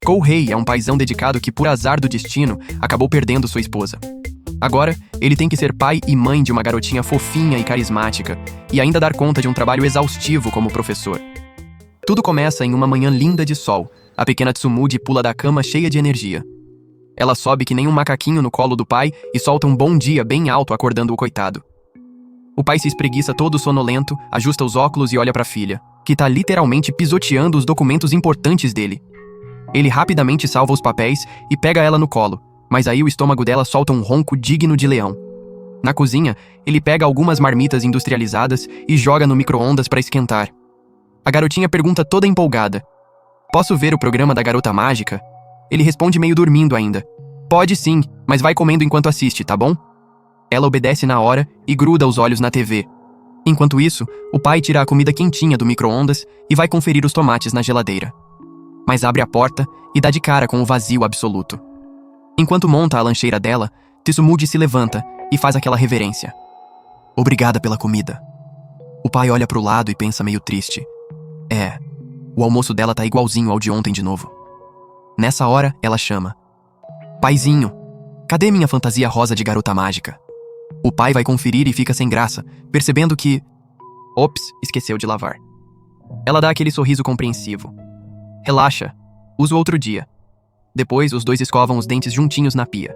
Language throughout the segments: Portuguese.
Kohei é um paizão dedicado que, por azar do destino, acabou perdendo sua esposa. Agora, ele tem que ser pai e mãe de uma garotinha fofinha e carismática, e ainda dar conta de um trabalho exaustivo como professor. Tudo começa em uma manhã linda de sol. A pequena Tsumugi pula da cama cheia de energia. Ela sobe que nem um macaquinho no colo do pai e solta um bom dia bem alto, acordando o coitado. O pai se espreguiça todo sonolento, ajusta os óculos e olha para a filha, que tá literalmente pisoteando os documentos importantes dele. Ele rapidamente salva os papéis e pega ela no colo, mas aí o estômago dela solta um ronco digno de leão. Na cozinha, ele pega algumas marmitas industrializadas e joga no micro-ondas para esquentar. A garotinha pergunta toda empolgada: "Posso ver o programa da Garota Mágica?" Ele responde meio dormindo ainda: "Pode sim, mas vai comendo enquanto assiste, tá bom?" Ela obedece na hora e gruda os olhos na TV. Enquanto isso, o pai tira a comida quentinha do micro-ondas e vai conferir os tomates na geladeira. Mas abre a porta e dá de cara com o vazio absoluto. Enquanto monta a lancheira dela, Tsumugi se levanta e faz aquela reverência. "Obrigada pela comida." O pai olha pro lado e pensa meio triste. O almoço dela tá igualzinho ao de ontem de novo. Nessa hora, ela chama: "Paizinho, cadê minha fantasia rosa de garota mágica?" O pai vai conferir e fica sem graça, percebendo que... Ops, esqueceu de lavar. Ela dá aquele sorriso compreensivo. "Relaxa, uso outro dia." Depois, os dois escovam os dentes juntinhos na pia.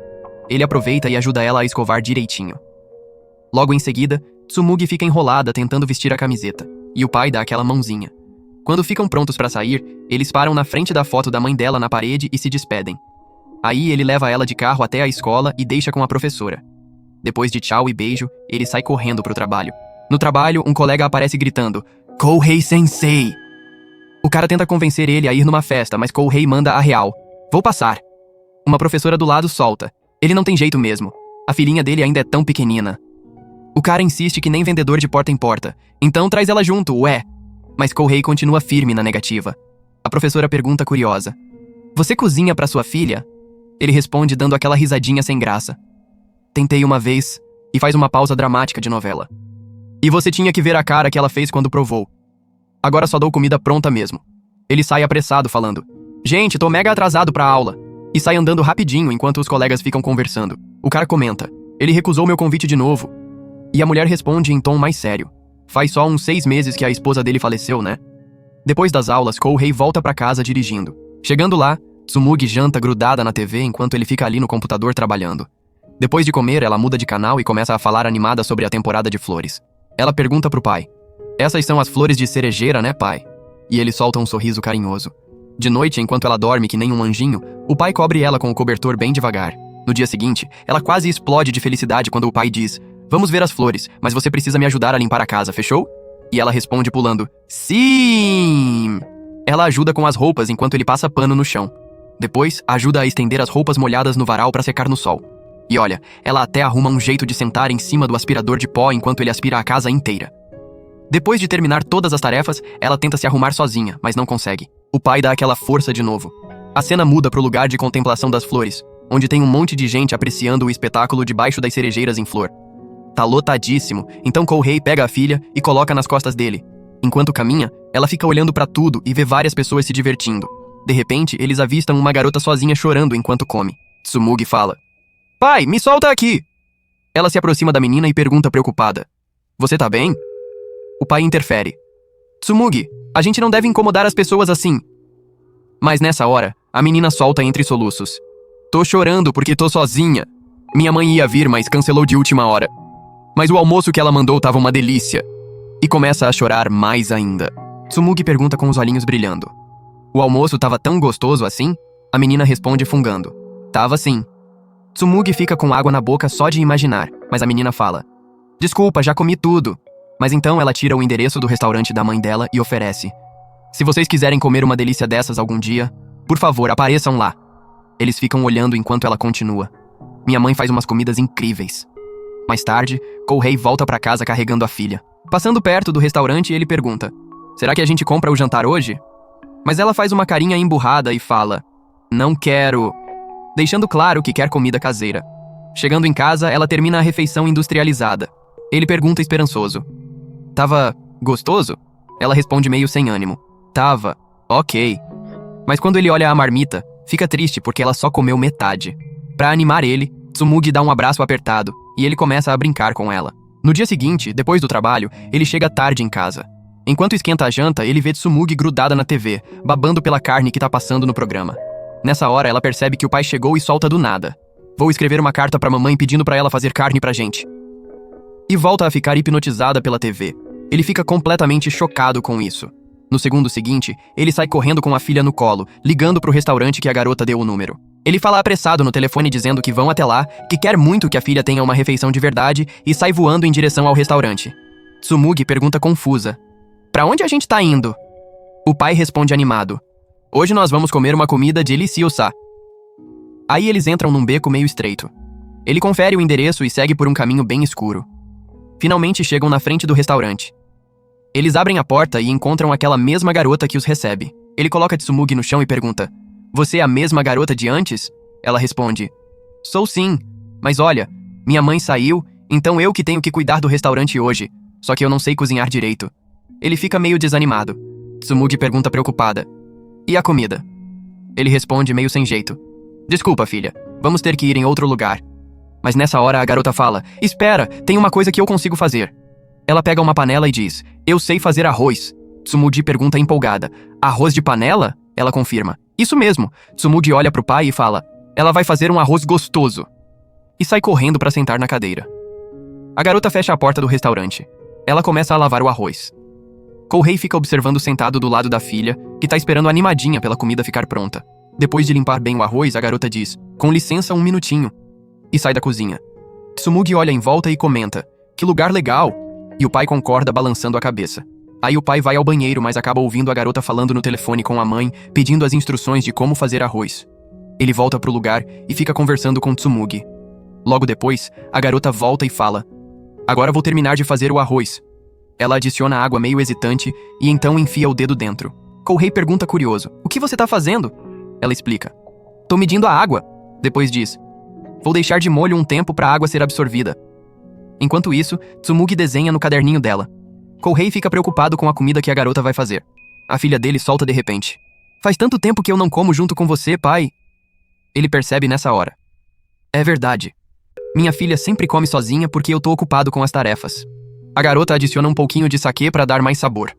Ele aproveita e ajuda ela a escovar direitinho. Logo em seguida, Tsumugi fica enrolada tentando vestir a camiseta, e o pai dá aquela mãozinha. Quando ficam prontos para sair, eles param na frente da foto da mãe dela na parede e se despedem. Aí ele leva ela de carro até a escola e deixa com a professora. Depois de tchau e beijo, ele sai correndo pro trabalho. No trabalho, um colega aparece gritando: "Kohei Sensei!" O cara tenta convencer ele a ir numa festa, mas Kohei manda a real: "Vou passar." Uma professora do lado solta: "Ele não tem jeito mesmo. A filhinha dele ainda é tão pequenina." O cara insiste que nem vendedor de porta em porta: "Então traz ela junto, ué." Mas Kohei continua firme na negativa. A professora pergunta curiosa: "Você cozinha pra sua filha?" Ele responde dando aquela risadinha sem graça: "Tentei uma vez." E faz uma pausa dramática de novela. "E você tinha que ver a cara que ela fez quando provou. Agora só dou comida pronta mesmo." Ele sai apressado falando: "Gente, tô mega atrasado pra aula." E sai andando rapidinho enquanto os colegas ficam conversando. O cara comenta: "Ele recusou meu convite de novo." E a mulher responde em tom mais sério: "Faz só uns 6 meses que a esposa dele faleceu, né?" Depois das aulas, Kohei volta pra casa dirigindo. Chegando lá, Tsumugi janta grudada na TV enquanto ele fica ali no computador trabalhando. Depois de comer, ela muda de canal e começa a falar animada sobre a temporada de flores. Ela pergunta pro pai: "Essas são as flores de cerejeira, né, pai?" E ele solta um sorriso carinhoso. De noite, enquanto ela dorme que nem um anjinho, o pai cobre ela com o cobertor bem devagar. No dia seguinte, ela quase explode de felicidade quando o pai diz: "Vamos ver as flores, mas você precisa me ajudar a limpar a casa, fechou?" E ela responde pulando: "Sim!" Ela ajuda com as roupas enquanto ele passa pano no chão. Depois, ajuda a estender as roupas molhadas no varal para secar no sol. E olha, ela até arruma um jeito de sentar em cima do aspirador de pó enquanto ele aspira a casa inteira. Depois de terminar todas as tarefas, ela tenta se arrumar sozinha, mas não consegue. O pai dá aquela força de novo. A cena muda pro lugar de contemplação das flores, onde tem um monte de gente apreciando o espetáculo debaixo das cerejeiras em flor. Tá lotadíssimo, então Kohei pega a filha e coloca nas costas dele. Enquanto caminha, ela fica olhando pra tudo e vê várias pessoas se divertindo. De repente, eles avistam uma garota sozinha chorando enquanto come. Tsumugi fala: "Pai, me solta aqui!" Ela se aproxima da menina e pergunta preocupada: "Você tá bem?" O pai interfere: "Tsumugi, a gente não deve incomodar as pessoas assim." Mas nessa hora, a menina solta entre soluços: "Tô chorando porque tô sozinha. Minha mãe ia vir, mas cancelou de última hora. Mas o almoço que ela mandou tava uma delícia." E começa a chorar mais ainda. Tsumugi pergunta com os olhinhos brilhando: "O almoço tava tão gostoso assim?" A menina responde fungando: "Tava sim." Tsumugi fica com água na boca só de imaginar, mas a menina fala: "Desculpa, já comi tudo." Mas então ela tira o endereço do restaurante da mãe dela e oferece: "Se vocês quiserem comer uma delícia dessas algum dia, por favor, apareçam lá." Eles ficam olhando enquanto ela continua: "Minha mãe faz umas comidas incríveis." Mais tarde, Kohei volta pra casa carregando a filha. Passando perto do restaurante, ele pergunta: "Será que a gente compra o jantar hoje?" Mas ela faz uma carinha emburrada e fala: "Não quero", deixando claro que quer comida caseira. Chegando em casa, ela termina a refeição industrializada. Ele pergunta esperançoso: "Tava gostoso?" Ela responde meio sem ânimo: "Tava, ok." Mas quando ele olha a marmita, Fica triste porque ela só comeu metade. Pra animar ele, Tsumugi dá um abraço apertado e ele começa a brincar com ela. No dia seguinte, depois do trabalho, ele chega tarde em casa. Enquanto esquenta a janta, ele vê Tsumugi grudada na TV, babando pela carne que tá passando no programa. Nessa hora, ela percebe que o pai chegou e solta do nada. Vou escrever uma carta pra mamãe pedindo pra ela fazer carne pra gente. E volta a ficar hipnotizada pela TV. Ele fica completamente chocado com isso. No segundo seguinte, ele sai correndo com a filha no colo, ligando pro restaurante que a garota deu o número. Ele fala apressado no telefone dizendo que vão até lá, que quer muito que a filha tenha uma refeição de verdade e sai voando em direção ao restaurante. Tsumugi pergunta confusa: "Pra onde a gente tá indo?" O pai responde animado: "Hoje nós vamos comer uma comida deliciosa." Aí eles entram num beco meio estreito. Ele confere o endereço e segue por um caminho bem escuro. Finalmente chegam na frente do restaurante. Eles abrem a porta e encontram aquela mesma garota que os recebe. Ele coloca Tsumugi no chão e pergunta: "Você é a mesma garota de antes?" Ela responde: "Sou sim, mas olha, minha mãe saiu, então eu que tenho que cuidar do restaurante hoje, só que eu não sei cozinhar direito." Ele fica meio desanimado. Tsumugi pergunta preocupada: "E a comida?" Ele responde meio sem jeito: "Desculpa, filha, vamos ter que ir em outro lugar." Mas nessa hora a garota fala: "Espera, tem uma coisa que eu consigo fazer." Ela pega uma panela e diz: "Eu sei fazer arroz." Tsumugi pergunta empolgada: "Arroz de panela?" Ela confirma: "Isso mesmo." Tsumugi olha pro pai e fala: "Ela vai fazer um arroz gostoso." E sai correndo pra sentar na cadeira. A garota fecha a porta do restaurante. Ela começa a lavar o arroz. Kohei fica observando sentado do lado da filha, que tá esperando animadinha pela comida ficar pronta. Depois de limpar bem o arroz, a garota diz: "Com licença, um minutinho." E sai da cozinha. Tsumugi olha em volta e comenta: "Que lugar legal!" E o pai concorda balançando a cabeça. Aí o pai vai ao banheiro, mas acaba ouvindo a garota falando no telefone com a mãe, pedindo as instruções de como fazer arroz. Ele volta pro lugar e fica conversando com Tsumugi. Logo depois, a garota volta e fala: "Agora vou terminar de fazer o arroz." Ela adiciona água meio hesitante e então enfia o dedo dentro. Kohei pergunta curioso: "O que você tá fazendo?" Ela explica: "Tô medindo a água." Depois diz: "Vou deixar de molho um tempo pra água ser absorvida." Enquanto isso, Tsumugi desenha no caderninho dela. Kohei fica preocupado com a comida que a garota vai fazer. A filha dele solta de repente: "Faz tanto tempo que eu não como junto com você, pai." Ele percebe nessa hora: "É verdade. Minha filha sempre come sozinha porque eu tô ocupado com as tarefas." A garota adiciona um pouquinho de saquê pra dar mais sabor.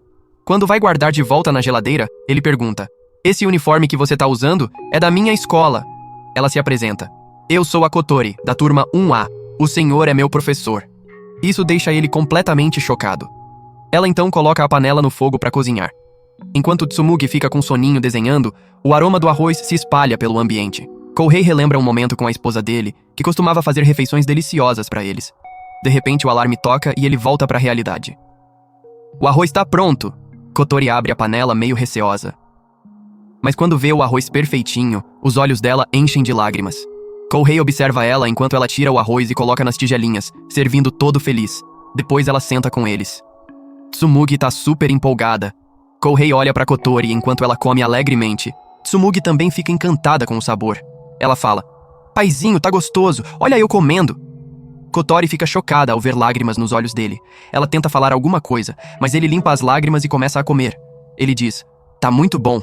Quando vai guardar de volta na geladeira, ele pergunta: "Esse uniforme que você tá usando é da minha escola." Ela se apresenta: "Eu sou a Kotori, da turma 1A. O senhor é meu professor." Isso deixa ele completamente chocado. Ela então coloca a panela no fogo pra cozinhar. Enquanto Tsumugi fica com soninho desenhando, o aroma do arroz se espalha pelo ambiente. Kohei relembra um momento com a esposa dele, que costumava fazer refeições deliciosas pra eles. De repente o alarme toca e ele volta pra realidade. "O arroz tá pronto." Kotori abre a panela meio receosa. Mas quando vê o arroz perfeitinho, os olhos dela enchem de lágrimas. Kohei observa ela enquanto ela tira o arroz e coloca nas tigelinhas, servindo todo feliz. Depois ela senta com eles. Tsumugi tá super empolgada. Kohei olha pra Kotori enquanto ela come alegremente. Tsumugi também fica encantada com o sabor. Ela fala: "Paizinho, tá gostoso, olha eu comendo." Kotori fica chocada ao ver lágrimas nos olhos dele. Ela tenta falar alguma coisa, mas ele limpa as lágrimas e começa a comer. Ele diz: "Tá muito bom."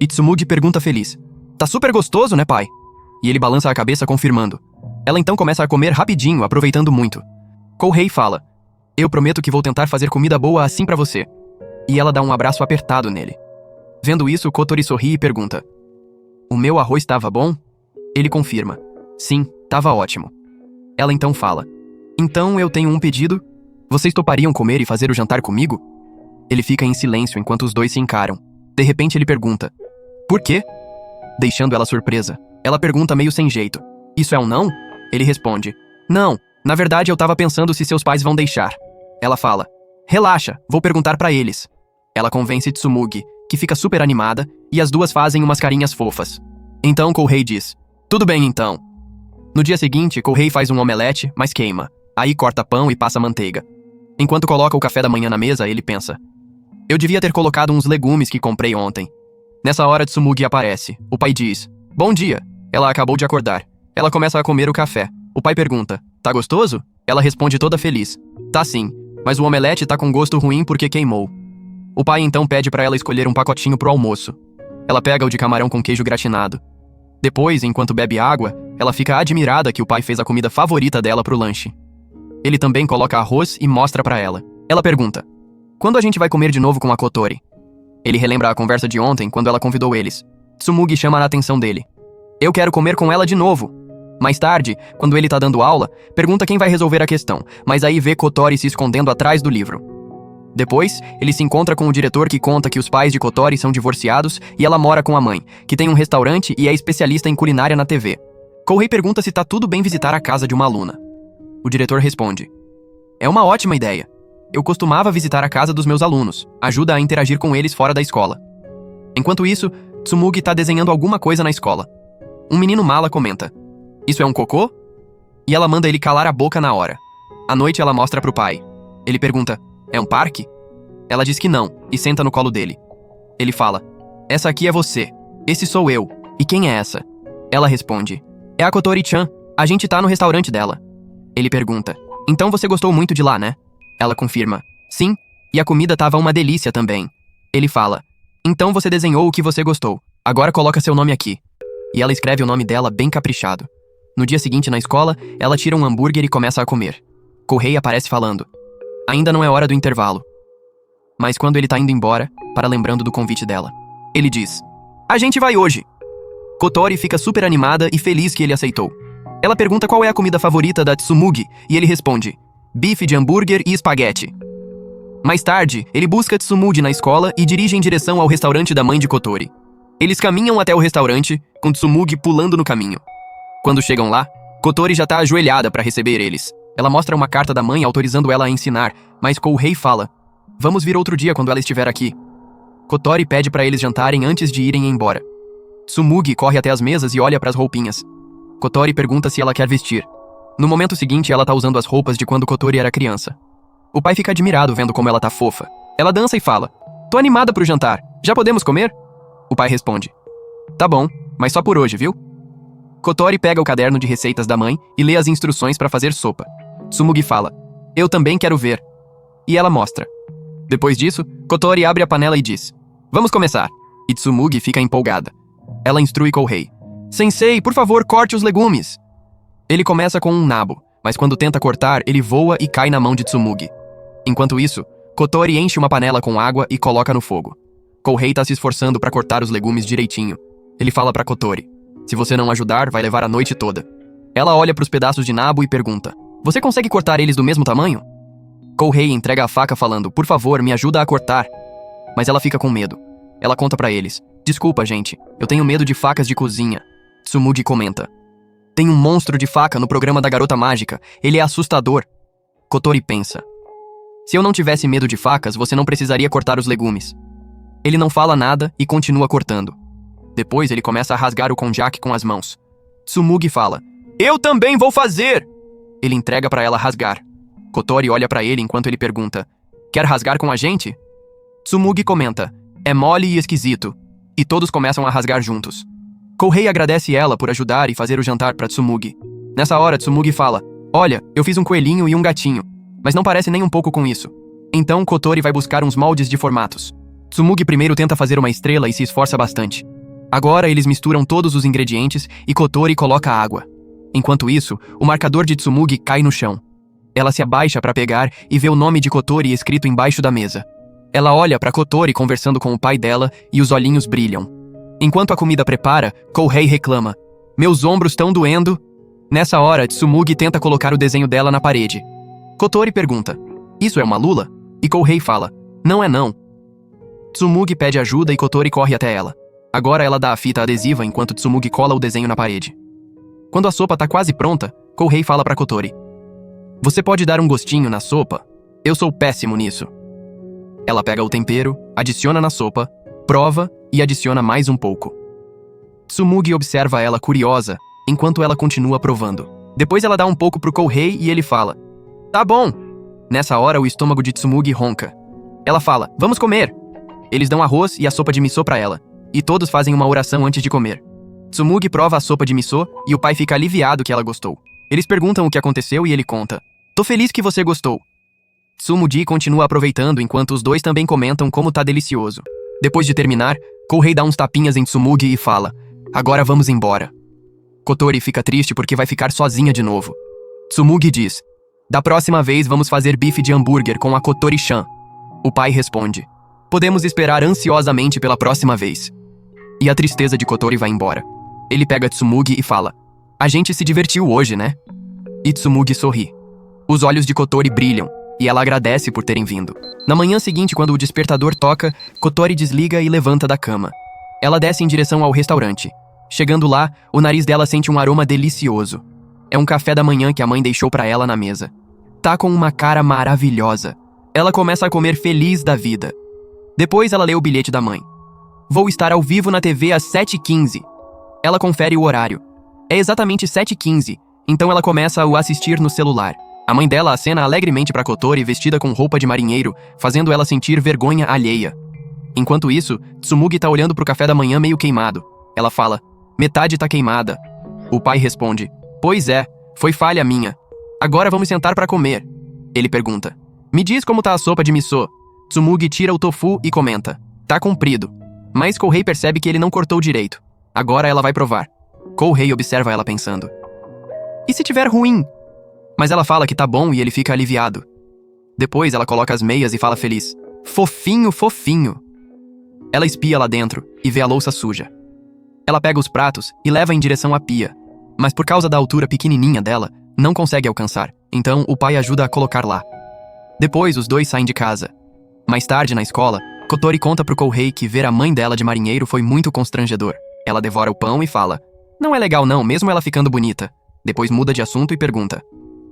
E Tsumugi pergunta feliz: "Tá super gostoso, né, pai?" E ele balança a cabeça confirmando. Ela então começa a comer rapidinho, aproveitando muito. Kohei fala: "Eu prometo que vou tentar fazer comida boa assim pra você." E ela dá um abraço apertado nele. Vendo isso, Kotori sorri e pergunta: "O meu arroz tava bom?" Ele confirma: "Sim, tava ótimo." Ela então fala: "Então eu tenho um pedido? Vocês topariam comer e fazer o jantar comigo?" Ele fica em silêncio enquanto os dois se encaram. De repente ele pergunta: "Por quê?" Deixando ela surpresa, ela pergunta meio sem jeito: "Isso é um não?" Ele responde: "Não, na verdade eu tava pensando se seus pais vão deixar." Ela fala: "Relaxa, vou perguntar pra eles." Ela convence Tsumugi, que fica super animada, e as duas fazem umas carinhas fofas. Então Kohei diz: "Tudo bem então." No dia seguinte, Kohei faz um omelete, mas queima. Aí corta pão e passa manteiga. Enquanto coloca o café da manhã na mesa, ele pensa: "Eu devia ter colocado uns legumes que comprei ontem." Nessa hora, Tsumugi aparece. O pai diz: "Bom dia." Ela acabou de acordar. Ela começa a comer o café. O pai pergunta: "Tá gostoso?" Ela responde toda feliz: "Tá sim, mas o omelete tá com gosto ruim porque queimou." O pai então pede pra ela escolher um pacotinho pro almoço. Ela pega o de camarão com queijo gratinado. Depois, enquanto bebe água, ela fica admirada que o pai fez a comida favorita dela pro lanche. Ele também coloca arroz e mostra pra ela. Ela pergunta: quando a gente vai comer de novo com a Kotori? Ele relembra a conversa de ontem quando ela convidou eles. Tsumugi chama a atenção dele. Eu quero comer com ela de novo. Mais tarde, quando ele tá dando aula, pergunta quem vai resolver a questão, mas aí vê Kotori se escondendo atrás do livro. Depois, ele se encontra com o diretor que conta que os pais de Kotori são divorciados e ela mora com a mãe, que tem um restaurante e é especialista em culinária na TV. Kouhei pergunta se tá tudo bem visitar a casa de uma aluna. O diretor responde: é uma ótima ideia. Eu costumava visitar a casa dos meus alunos, ajuda a interagir com eles fora da escola. Enquanto isso, Tsumugi tá desenhando alguma coisa na escola. Um menino mala comenta: isso é um cocô? E ela manda ele calar a boca na hora. À noite ela mostra pro pai. Ele pergunta: é um parque? Ela diz que não, e senta no colo dele. Ele fala: essa aqui é você. Esse sou eu. E quem é essa? Ela responde: é a Kotori-chan. A gente tá no restaurante dela. Ele pergunta: então você gostou muito de lá, né? Ela confirma: sim, e a comida tava uma delícia também. Ele fala: então você desenhou o que você gostou. Agora coloca seu nome aqui. E ela escreve o nome dela bem caprichado. No dia seguinte, na escola, ela tira um hambúrguer e começa a comer. Kouhei aparece falando: ainda não é hora do intervalo. Mas quando ele tá indo embora, para lembrando do convite dela, ele diz: a gente vai hoje. Kotori fica super animada e feliz que ele aceitou. Ela pergunta qual é a comida favorita da Tsumugi e ele responde: bife de hambúrguer e espaguete. Mais tarde, ele busca Tsumugi na escola e dirige em direção ao restaurante da mãe de Kotori. Eles caminham até o restaurante, com Tsumugi pulando no caminho. Quando chegam lá, Kotori já tá ajoelhada para receber eles. Ela mostra uma carta da mãe autorizando ela a ensinar, mas Kouhei fala: vamos vir outro dia quando ela estiver aqui. Kotori pede para eles jantarem antes de irem embora. Tsumugi corre até as mesas e olha para as roupinhas. Kotori pergunta se ela quer vestir. No momento seguinte, ela tá usando as roupas de quando Kotori era criança. O pai fica admirado vendo como ela tá fofa. Ela dança e fala: tô animada pro jantar. Já podemos comer? O pai responde: tá bom, mas só por hoje, viu? Kotori pega o caderno de receitas da mãe e lê as instruções para fazer sopa. Tsumugi fala: eu também quero ver. E ela mostra. Depois disso, Kotori abre a panela e diz: vamos começar. E Tsumugi fica empolgada. Ela instrui Kouhei: Sensei, por favor, corte os legumes. Ele começa com um nabo, mas quando tenta cortar, ele voa e cai na mão de Tsumugi. Enquanto isso, Kotori enche uma panela com água e coloca no fogo. Kouhei tá se esforçando para cortar os legumes direitinho. Ele fala para Kotori: se você não ajudar, vai levar a noite toda. Ela olha para os pedaços de nabo e pergunta: você consegue cortar eles do mesmo tamanho? Kouhei entrega a faca falando: por favor, me ajuda a cortar. Mas ela fica com medo. Ela conta para eles: desculpa, gente, eu tenho medo de facas de cozinha. Tsumugi comenta: tem um monstro de faca no programa da Garota Mágica. Ele é assustador. Kotori pensa: se eu não tivesse medo de facas, você não precisaria cortar os legumes. Ele não fala nada e continua cortando. Depois ele começa a rasgar o konjac com as mãos. Tsumugi fala: eu também vou fazer! Ele entrega para ela rasgar. Kotori olha para ele enquanto ele pergunta: quer rasgar com a gente? Tsumugi comenta: é mole e esquisito. E todos começam a rasgar juntos. Kouhei agradece ela por ajudar e fazer o jantar para Tsumugi. Nessa hora, Tsumugi fala: olha, eu fiz um coelhinho e um gatinho, mas não parece nem um pouco com isso. Então Kotori vai buscar uns moldes de formatos. Tsumugi primeiro tenta fazer uma estrela e se esforça bastante. Agora eles misturam todos os ingredientes e Kotori coloca água. Enquanto isso, o marcador de Tsumugi cai no chão. Ela se abaixa para pegar e vê o nome de Kotori escrito embaixo da mesa. Ela olha para Kotori conversando com o pai dela e os olhinhos brilham. Enquanto a comida prepara, Kouhei reclama: meus ombros estão doendo. Nessa hora, Tsumugi tenta colocar o desenho dela na parede. Kotori pergunta: isso é uma lula? E Kouhei fala: não é não. Tsumugi pede ajuda e Kotori corre até ela. Agora ela dá a fita adesiva enquanto Tsumugi cola o desenho na parede. Quando a sopa tá quase pronta, Kouhei fala para Kotori: você pode dar um gostinho na sopa? Eu sou péssimo nisso. Ela pega o tempero, adiciona na sopa, prova e adiciona mais um pouco. Tsumugi observa ela curiosa, enquanto ela continua provando. Depois ela dá um pouco pro Kouhei e ele fala: tá bom. Nessa hora o estômago de Tsumugi ronca. Ela fala: vamos comer. Eles dão arroz e a sopa de miso pra ela, e todos fazem uma oração antes de comer. Tsumugi prova a sopa de miso e o pai fica aliviado que ela gostou. Eles perguntam o que aconteceu e ele conta: tô feliz que você gostou. Tsumugi continua aproveitando enquanto os dois também comentam como tá delicioso. Depois de terminar, Kouhei dá uns tapinhas em Tsumugi e fala: Agora vamos embora. Kotori fica triste porque vai ficar sozinha de novo. Tsumugi diz: da próxima vez vamos fazer bife de hambúrguer com a Kotori-chan. O pai responde: podemos esperar ansiosamente pela próxima vez. E a tristeza de Kotori vai embora. Ele pega Tsumugi e fala: a gente se divertiu hoje, né? E Tsumugi sorri. Os olhos de Kotori brilham, e ela agradece por terem vindo. Na manhã seguinte, quando o despertador toca, Kotori desliga e levanta da cama. Ela desce em direção ao restaurante. Chegando lá, o nariz dela sente um aroma delicioso. É um café da manhã que a mãe deixou pra ela na mesa. Tá com uma cara maravilhosa. Ela começa a comer feliz da vida. Depois ela lê o bilhete da mãe. Vou estar ao vivo na TV às 7h15. Ela confere o horário. É exatamente 7h15, então ela começa a o assistir no celular. A mãe dela acena alegremente pra Kotori vestida com roupa de marinheiro, fazendo ela sentir vergonha alheia. Enquanto isso, Tsumugi tá olhando pro café da manhã meio queimado. Ela fala: metade tá queimada. O pai responde: pois é, foi falha minha. Agora vamos sentar pra comer. Ele pergunta: me diz como tá a sopa de miso. Tsumugi tira o tofu e comenta: tá comprido. Mas Kouhei percebe que ele não cortou direito. Agora ela vai provar. Kouhei observa ela pensando: e se tiver ruim? Mas ela fala que tá bom e ele fica aliviado. Depois ela coloca as meias e fala feliz: fofinho, fofinho. Ela espia lá dentro e vê a louça suja. Ela pega os pratos e leva em direção à pia. Mas por causa da altura pequenininha dela, não consegue alcançar. Então o pai ajuda a colocar lá. Depois os dois saem de casa. Mais tarde na escola, Kotori conta pro Kouhei que ver a mãe dela de marinheiro foi muito constrangedor. Ela devora o pão e fala: não é legal não, mesmo ela ficando bonita. Depois muda de assunto e pergunta: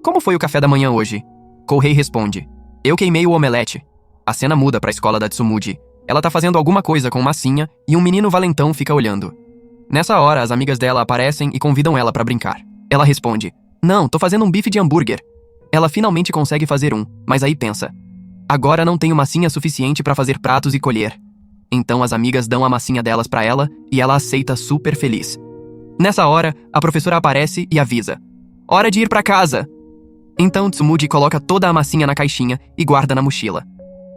como foi o café da manhã hoje? Kouhei responde: eu queimei o omelete. A cena muda pra escola da Tsumugi. Ela tá fazendo alguma coisa com massinha e um menino valentão fica olhando. Nessa hora, as amigas dela aparecem e convidam ela pra brincar. Ela responde: não, tô fazendo um bife de hambúrguer. Ela finalmente consegue fazer um, mas aí pensa: agora não tenho massinha suficiente pra fazer pratos e colher. Então as amigas dão a massinha delas pra ela e ela aceita super feliz. Nessa hora, a professora aparece e avisa: hora de ir pra casa! Então Tsumugi coloca toda a massinha na caixinha e guarda na mochila.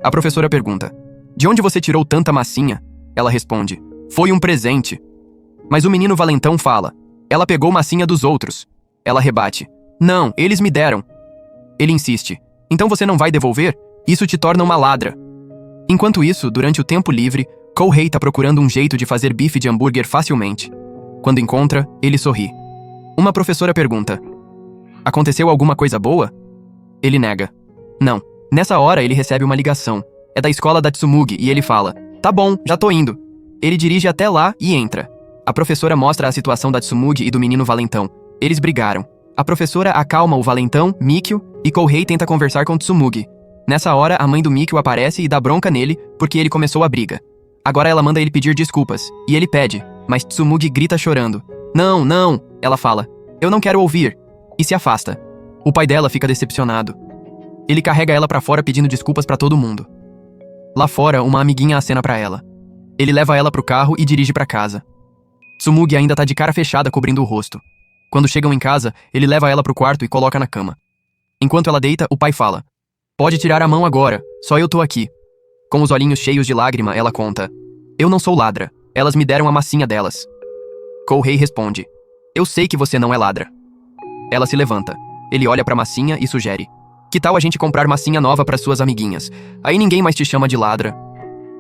A professora pergunta: de onde você tirou tanta massinha? Ela responde: foi um presente. Mas o menino valentão fala: ela pegou massinha dos outros. Ela rebate: não, eles me deram. Ele insiste: então você não vai devolver? Isso te torna uma ladra. Enquanto isso, durante o tempo livre, Kouhei tá procurando um jeito de fazer bife de hambúrguer facilmente. Quando encontra, ele sorri. Uma professora pergunta: aconteceu alguma coisa boa? Ele nega. Não. Nessa hora, ele recebe uma ligação. É da escola da Tsumugi e ele fala: tá bom, já tô indo. Ele dirige até lá e entra. A professora mostra a situação da Tsumugi e do menino valentão. Eles brigaram. A professora acalma o valentão, Mikio, e Kouhei tenta conversar com Tsumugi. Nessa hora, a mãe do Mikio aparece e dá bronca nele porque ele começou a briga. Agora ela manda ele pedir desculpas, e ele pede, mas Tsumugi grita chorando. Não, não, ela fala. Eu não quero ouvir. E se afasta. O pai dela fica decepcionado. Ele carrega ela pra fora pedindo desculpas pra todo mundo. Lá fora, uma amiguinha acena pra ela. Ele leva ela pro carro e dirige pra casa. Tsumugi ainda tá de cara fechada cobrindo o rosto. Quando chegam em casa, ele leva ela pro quarto e coloca na cama. Enquanto ela deita, o pai fala: pode tirar a mão agora, só eu tô aqui. Com os olhinhos cheios de lágrima, ela conta: eu não sou ladra, elas me deram a massinha delas. Kouhei responde: eu sei que você não é ladra. Ela se levanta. Ele olha pra massinha e sugere: que tal a gente comprar massinha nova para suas amiguinhas? Aí ninguém mais te chama de ladra.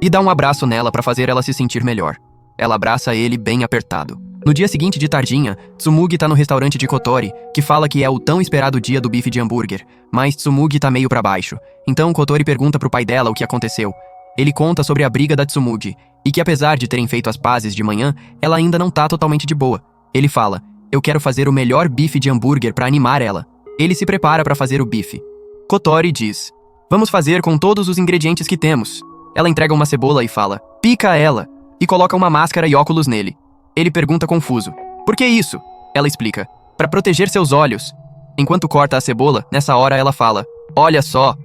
E dá um abraço nela para fazer ela se sentir melhor. Ela abraça ele bem apertado. No dia seguinte de tardinha, Tsumugi tá no restaurante de Kotori, que fala que é o tão esperado dia do bife de hambúrguer, mas Tsumugi tá meio pra baixo. Então Kotori pergunta pro pai dela o que aconteceu. Ele conta sobre a briga da Tsumugi, e que apesar de terem feito as pazes de manhã, ela ainda não tá totalmente de boa. Ele fala: eu quero fazer o melhor bife de hambúrguer pra animar ela. Ele se prepara pra fazer o bife. Kotori diz: vamos fazer com todos os ingredientes que temos. Ela entrega uma cebola e fala: pica ela, e coloca uma máscara e óculos nele. Ele pergunta confuso: por que isso? Ela explica: pra proteger seus olhos. Enquanto corta a cebola, nessa hora ela fala: olha só.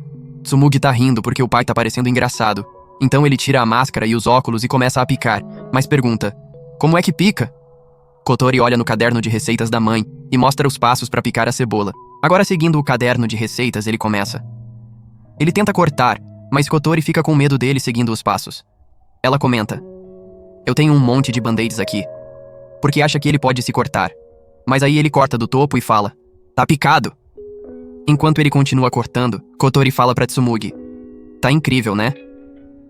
Tsumugi tá rindo porque o pai tá parecendo engraçado. Então ele tira a máscara e os óculos e começa a picar, mas pergunta: como é que pica? Kotori olha no caderno de receitas da mãe e mostra os passos pra picar a cebola. Agora, seguindo o caderno de receitas, ele começa. Ele tenta cortar, mas Kotori fica com medo dele seguindo os passos. Ela comenta: eu tenho um monte de band-aids aqui. porque acha que ele pode se cortar. Mas aí ele corta do topo e fala: "Tá picado." Enquanto ele continua cortando, Kotori fala pra Tsumugi: "Tá incrível, né?"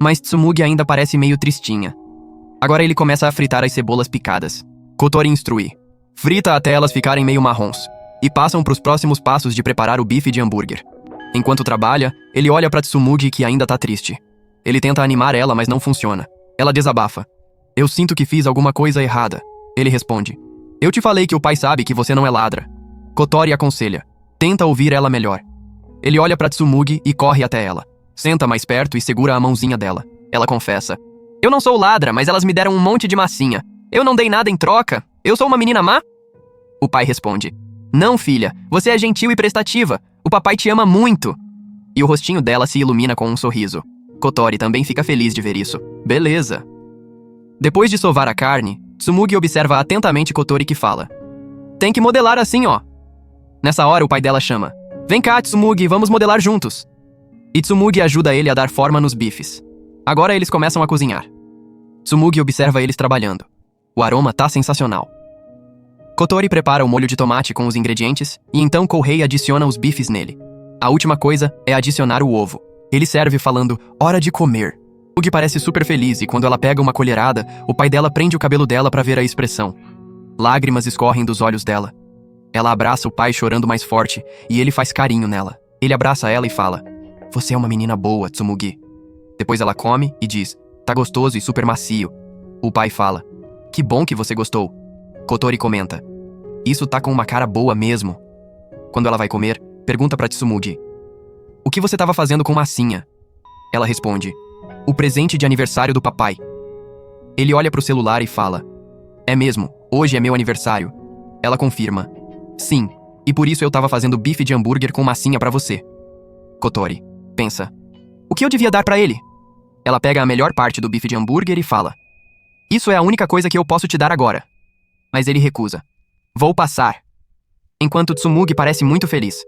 Mas Tsumugi ainda parece meio tristinha. Agora ele começa a fritar as cebolas picadas. Kotori instrui: "Frita até elas ficarem meio marrons." E passam pros próximos passos de preparar o bife de hambúrguer. Enquanto trabalha, ele olha pra Tsumugi que ainda tá triste. Ele tenta animar ela, mas não funciona. Ela desabafa: "Eu sinto que fiz alguma coisa errada." Ele responde: "Eu te falei que o pai sabe que você não é ladra." Kotori aconselha: "Tenta ouvir ela melhor." Ele olha pra Tsumugi e corre até ela. Senta mais perto e segura a mãozinha dela. Ela confessa: "Eu não sou ladra, mas elas me deram um monte de massinha. Eu não dei nada em troca. Eu sou uma menina má?" O pai responde: "Não, filha, você é gentil e prestativa. O papai te ama muito." E o rostinho dela se ilumina com um sorriso. Kotori também fica feliz de ver isso. Beleza. Depois de sovar a carne, Tsumugi observa atentamente Kotori que fala: "Tem que modelar assim, ó." Nessa hora o pai dela chama: "Vem cá, Tsumugi, vamos modelar juntos." E Tsumugi ajuda ele a dar forma nos bifes. Agora eles começam a cozinhar. Tsumugi observa eles trabalhando. O aroma tá sensacional. Kotori prepara o molho de tomate com os ingredientes e então Kouhei adiciona os bifes nele. A última coisa é adicionar o ovo. Ele serve falando: "Hora de comer." Tsumugi parece super feliz e quando ela pega uma colherada, o pai dela prende o cabelo dela pra ver a expressão. Lágrimas escorrem dos olhos dela. Ela abraça o pai chorando mais forte e ele faz carinho nela. Ele abraça ela e fala: "Você é uma menina boa, Tsumugi." Depois ela come e diz: "Tá gostoso e super macio." O pai fala: "Que bom que você gostou." Kotori comenta: "Isso tá com uma cara boa mesmo." Quando ela vai comer, pergunta pra Tsumugi: "O que você tava fazendo com massinha?" Ela responde: "O presente de aniversário do papai." Ele olha pro celular e fala: "É mesmo, hoje é meu aniversário." Ela confirma: "Sim, e por isso eu tava fazendo bife de hambúrguer com massinha pra você." Kotori pensa: "O que eu devia dar pra ele?" Ela pega a melhor parte do bife de hambúrguer e fala: "Isso é a única coisa que eu posso te dar agora." Mas ele recusa: "Vou passar." Enquanto Tsumugi parece muito feliz.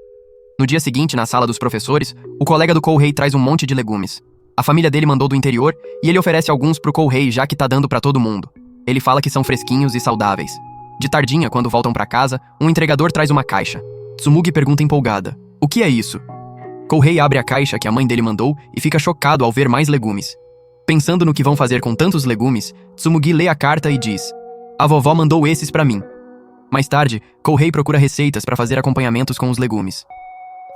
No dia seguinte, na sala dos professores, o colega do Kouhei traz um monte de legumes. A família dele mandou do interior e ele oferece alguns pro Kouhei já que tá dando pra todo mundo. Ele fala que são fresquinhos e saudáveis. De tardinha, quando voltam pra casa, um entregador traz uma caixa. Tsumugi pergunta empolgada: "O que é isso?" Kouhei abre a caixa que a mãe dele mandou e fica chocado ao ver mais legumes. Pensando no que vão fazer com tantos legumes, Tsumugi lê a carta e diz: "A vovó mandou esses pra mim." Mais tarde, Kouhei procura receitas pra fazer acompanhamentos com os legumes.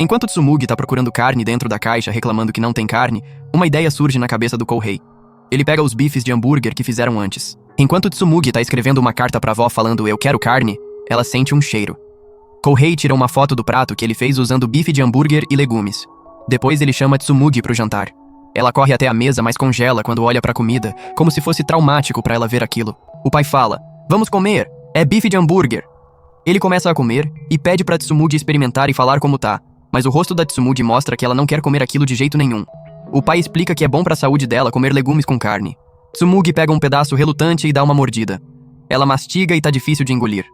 Enquanto Tsumugi tá procurando carne dentro da caixa reclamando que não tem carne, uma ideia surge na cabeça do Kouhei. Ele pega os bifes de hambúrguer que fizeram antes. Enquanto Tsumugi tá escrevendo uma carta pra avó falando "eu quero carne", ela sente um cheiro. Kouhei tira uma foto do prato que ele fez usando bife de hambúrguer e legumes. Depois ele chama Tsumugi pro jantar. Ela corre até a mesa, mas congela quando olha pra comida, como se fosse traumático pra ela ver aquilo. O pai fala: "Vamos comer, é bife de hambúrguer." Ele começa a comer e pede pra Tsumugi experimentar e falar como tá, mas o rosto da Tsumugi mostra que ela não quer comer aquilo de jeito nenhum. O pai explica que é bom pra saúde dela comer legumes com carne. Tsumugi pega um pedaço relutante e dá uma mordida. Ela mastiga e tá difícil de engolir.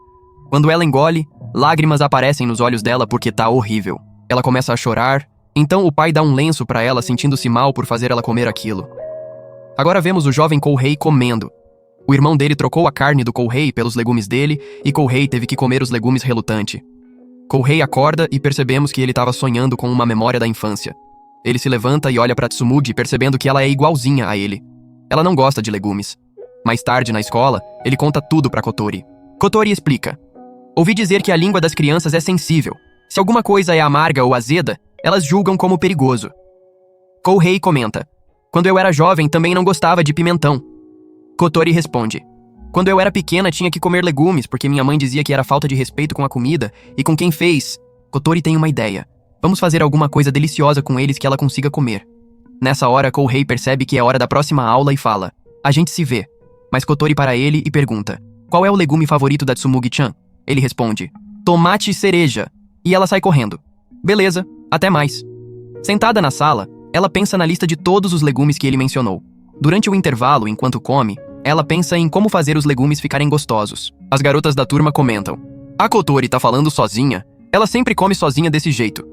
Quando ela engole, lágrimas aparecem nos olhos dela porque tá horrível. Ela começa a chorar, então o pai dá um lenço pra ela sentindo-se mal por fazer ela comer aquilo. Agora vemos o jovem Kouhei comendo. O irmão dele trocou a carne do Kouhei pelos legumes dele e Kouhei teve que comer os legumes relutante. Kouhei acorda e percebemos que ele estava sonhando com uma memória da infância. Ele se levanta e olha pra Tsumugi percebendo que ela é igualzinha a ele. Ela não gosta de legumes. Mais tarde, na escola, ele conta tudo pra Kotori. Kotori explica: "Ouvi dizer que a língua das crianças é sensível. Se alguma coisa é amarga ou azeda, elas julgam como perigoso." Kouhei comenta: "Quando eu era jovem, também não gostava de pimentão." Kotori responde: "Quando eu era pequena, tinha que comer legumes porque minha mãe dizia que era falta de respeito com a comida e com quem fez." Kotori tem uma ideia. Vamos fazer alguma coisa deliciosa com eles que ela consiga comer. Nessa hora, Kouhei percebe que é hora da próxima aula e fala: "A gente se vê." Mas Kotori para ele e pergunta: "Qual é o legume favorito da Tsumugi-chan?" Ele responde: "Tomate cereja." E ela sai correndo. Beleza, até mais. Sentada na sala, ela pensa na lista de todos os legumes que ele mencionou. Durante o intervalo, enquanto come, ela pensa em como fazer os legumes ficarem gostosos. As garotas da turma comentam: "A Kotori tá falando sozinha? Ela sempre come sozinha desse jeito."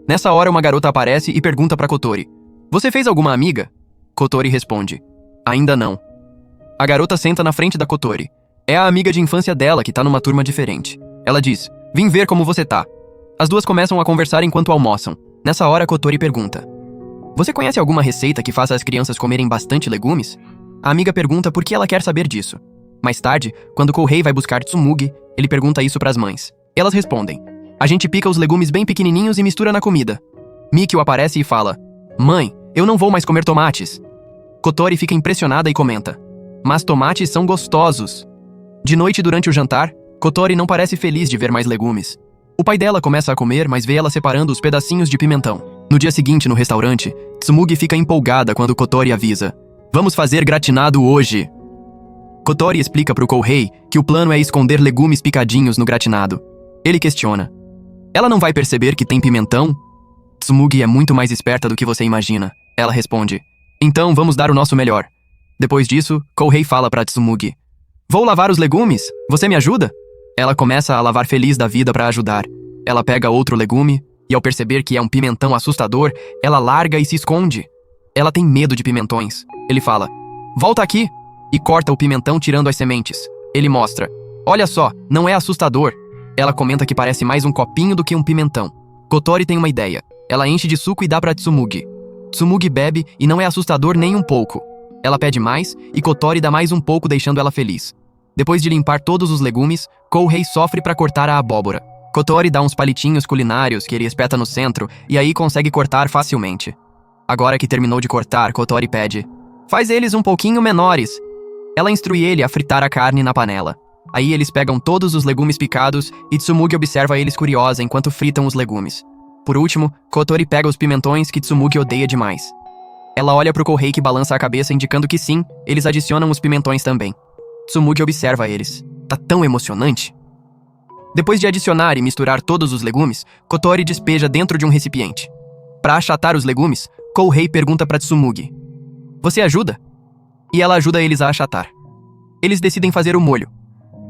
Nessa hora, uma garota aparece e pergunta pra Kotori: "Você fez alguma amiga?" Kotori responde: "Ainda não." A garota senta na frente da Kotori. É a amiga de infância dela que tá numa turma diferente. Ela diz, vim ver como você tá. As duas começam a conversar enquanto almoçam. Nessa hora, Kotori pergunta, você conhece alguma receita que faça as crianças comerem bastante legumes? A amiga pergunta por que ela quer saber disso. Mais tarde, quando Kouhei vai buscar Tsumugi, ele pergunta isso pras mães. Elas respondem, a gente pica os legumes bem pequenininhos e mistura na comida. Mikio aparece e fala, mãe, eu não vou mais comer tomates. Kotori fica impressionada e comenta, mas tomates são gostosos. De noite, durante o jantar, Kotori não parece feliz de ver mais legumes. O pai dela começa a comer, mas vê ela separando os pedacinhos de pimentão. No dia seguinte, no restaurante, Tsumugi fica empolgada quando Kotori avisa, vamos fazer gratinado hoje. Kotori explica pro Kouhei que o plano é esconder legumes picadinhos no gratinado. Ele questiona, ela não vai perceber que tem pimentão? Tsumugi é muito mais esperta do que você imagina. Ela responde, então vamos dar o nosso melhor. Depois disso, Kouhei fala pra Tsumugi, vou lavar os legumes, você me ajuda? Ela começa a lavar feliz da vida pra ajudar. Ela pega outro legume, e ao perceber que é um pimentão assustador, ela larga e se esconde. Ela tem medo de pimentões. Ele fala, volta aqui! E corta o pimentão tirando as sementes. Ele mostra, olha só, não é assustador. Ela comenta que parece mais um copinho do que um pimentão. Kotori tem uma ideia. Ela enche de suco e dá pra Tsumugi. Tsumugi bebe e não é assustador nem um pouco. Ela pede mais e Kotori dá mais um pouco, deixando ela feliz. Depois de limpar todos os legumes, Kouhei sofre pra cortar a abóbora. Kotori dá uns palitinhos culinários que ele espeta no centro e aí consegue cortar facilmente. Agora que terminou de cortar, Kotori pede, faz eles um pouquinho menores. Ela instrui ele a fritar a carne na panela. Aí eles pegam todos os legumes picados e Tsumugi observa eles curiosa enquanto fritam os legumes. Por último, Kotori pega os pimentões que Tsumugi odeia demais. Ela olha pro Kouhei que balança a cabeça indicando que sim, eles adicionam os pimentões também. Tsumugi observa eles. Tá tão emocionante. Depois de adicionar e misturar todos os legumes, Kotori despeja dentro de um recipiente. Para achatar os legumes, Kouhei pergunta pra Tsumugi, você ajuda? E ela ajuda eles a achatar. Eles decidem fazer o molho.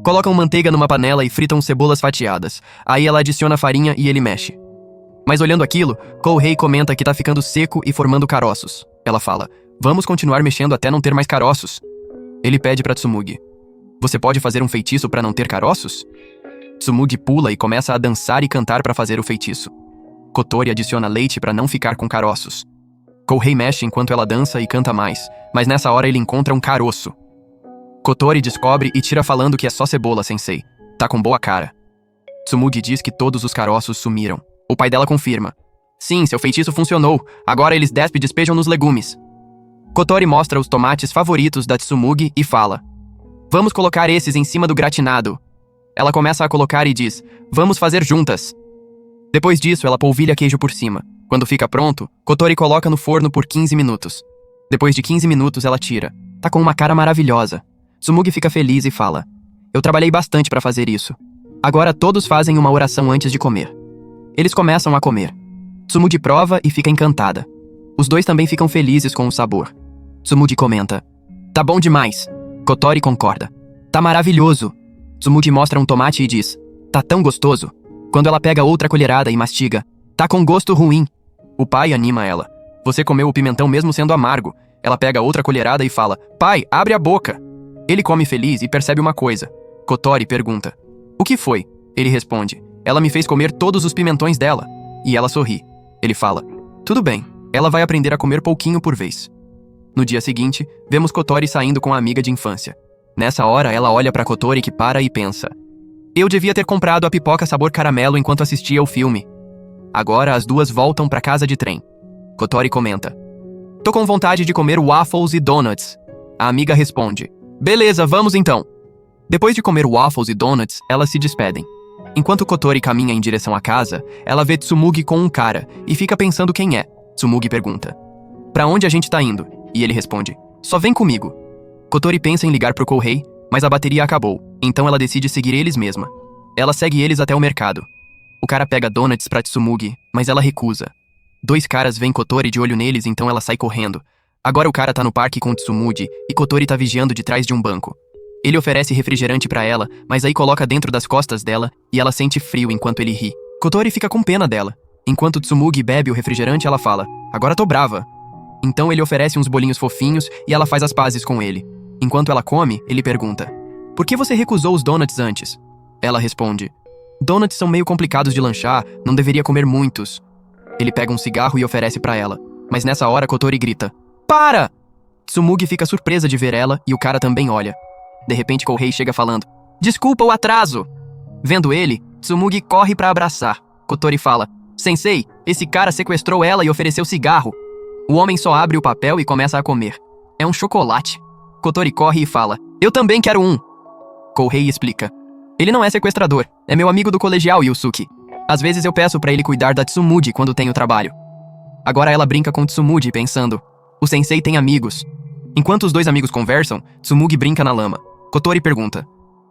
Colocam manteiga numa panela e fritam cebolas fatiadas. Aí ela adiciona farinha e ele mexe. Mas olhando aquilo, Kouhei comenta que tá ficando seco e formando caroços. Ela fala, vamos continuar mexendo até não ter mais caroços. Ele pede pra Tsumugi, você pode fazer um feitiço pra não ter caroços? Tsumugi pula e começa a dançar e cantar pra fazer o feitiço. Kotori adiciona leite pra não ficar com caroços. Kouhei mexe enquanto ela dança e canta mais, mas nessa hora ele encontra um caroço. Kotori descobre e tira falando que é só cebola, sensei. Tá com boa cara. Tsumugi diz que todos os caroços sumiram. O pai dela confirma. Sim, seu feitiço funcionou. Agora eles despe e despejam nos legumes. Kotori mostra os tomates favoritos da Tsumugi e fala, vamos colocar esses em cima do gratinado. Ela começa a colocar e diz, vamos fazer juntas. Depois disso, ela polvilha queijo por cima. Quando fica pronto, Kotori coloca no forno por 15 minutos. Depois de 15 minutos, ela tira. Tá com uma cara maravilhosa. Tsumugi fica feliz e fala, eu trabalhei bastante pra fazer isso. Agora todos fazem uma oração antes de comer. Eles começam a comer. Tsumugi prova e fica encantada. Os dois também ficam felizes com o sabor. Tsumugi comenta, tá bom demais. Kotori concorda, tá maravilhoso. Tsumugi mostra um tomate e diz, tá tão gostoso. Quando ela pega outra colherada e mastiga, tá com gosto ruim. O pai anima ela, você comeu o pimentão mesmo sendo amargo. Ela pega outra colherada e fala, pai, abre a boca. Ele come feliz e percebe uma coisa. Kotori pergunta, o que foi? Ele responde, ela me fez comer todos os pimentões dela. E ela sorri. Ele fala, tudo bem, ela vai aprender a comer pouquinho por vez. No dia seguinte, vemos Kotori saindo com a amiga de infância. Nessa hora, ela olha pra Kotori que para e pensa, eu devia ter comprado a pipoca sabor caramelo enquanto assistia ao filme. Agora as duas voltam pra casa de trem. Kotori comenta, tô com vontade de comer waffles e donuts. A amiga responde, beleza, vamos então. Depois de comer waffles e donuts, elas se despedem. Enquanto Kotori caminha em direção à casa, ela vê Tsumugi com um cara e fica pensando quem é. Tsumugi pergunta, pra onde a gente tá indo? E ele responde, só vem comigo. Kotori pensa em ligar pro Kouhei, mas a bateria acabou, então ela decide seguir eles mesma. Ela segue eles até o mercado. O cara pega donuts pra Tsumugi, mas ela recusa. Dois caras veem Kotori de olho neles, então ela sai correndo. Agora o cara tá no parque com Tsumugi e Kotori tá vigiando de trás de um banco. Ele oferece refrigerante pra ela, mas aí coloca dentro das costas dela e ela sente frio enquanto ele ri. Kotori fica com pena dela. Enquanto Tsumugi bebe o refrigerante, ela fala, agora tô brava. Então ele oferece uns bolinhos fofinhos e ela faz as pazes com ele. Enquanto ela come, ele pergunta, Por que você recusou os donuts antes? Ela responde: Donuts são meio complicados de lanchar, não deveria comer muitos. Ele pega um cigarro e oferece pra ela, mas nessa hora Kotori grita: Para! Tsumugi fica surpresa de ver ela e o cara também olha. De repente Kouhei chega falando: Desculpa o atraso! Vendo ele, Tsumugi corre pra abraçar. Kotori fala: Sensei, esse cara sequestrou ela e ofereceu cigarro. O homem só abre o papel e começa a comer. É um chocolate. Kotori corre e fala: Eu também quero um. Kouhei explica: Ele não é sequestrador, é meu amigo do colegial, Yusuke. Às vezes eu peço pra ele cuidar da Tsumugi quando tenho trabalho. Agora ela brinca com Tsumugi pensando: O sensei tem amigos. Enquanto os dois amigos conversam, Tsumugi brinca na lama. Kotori pergunta: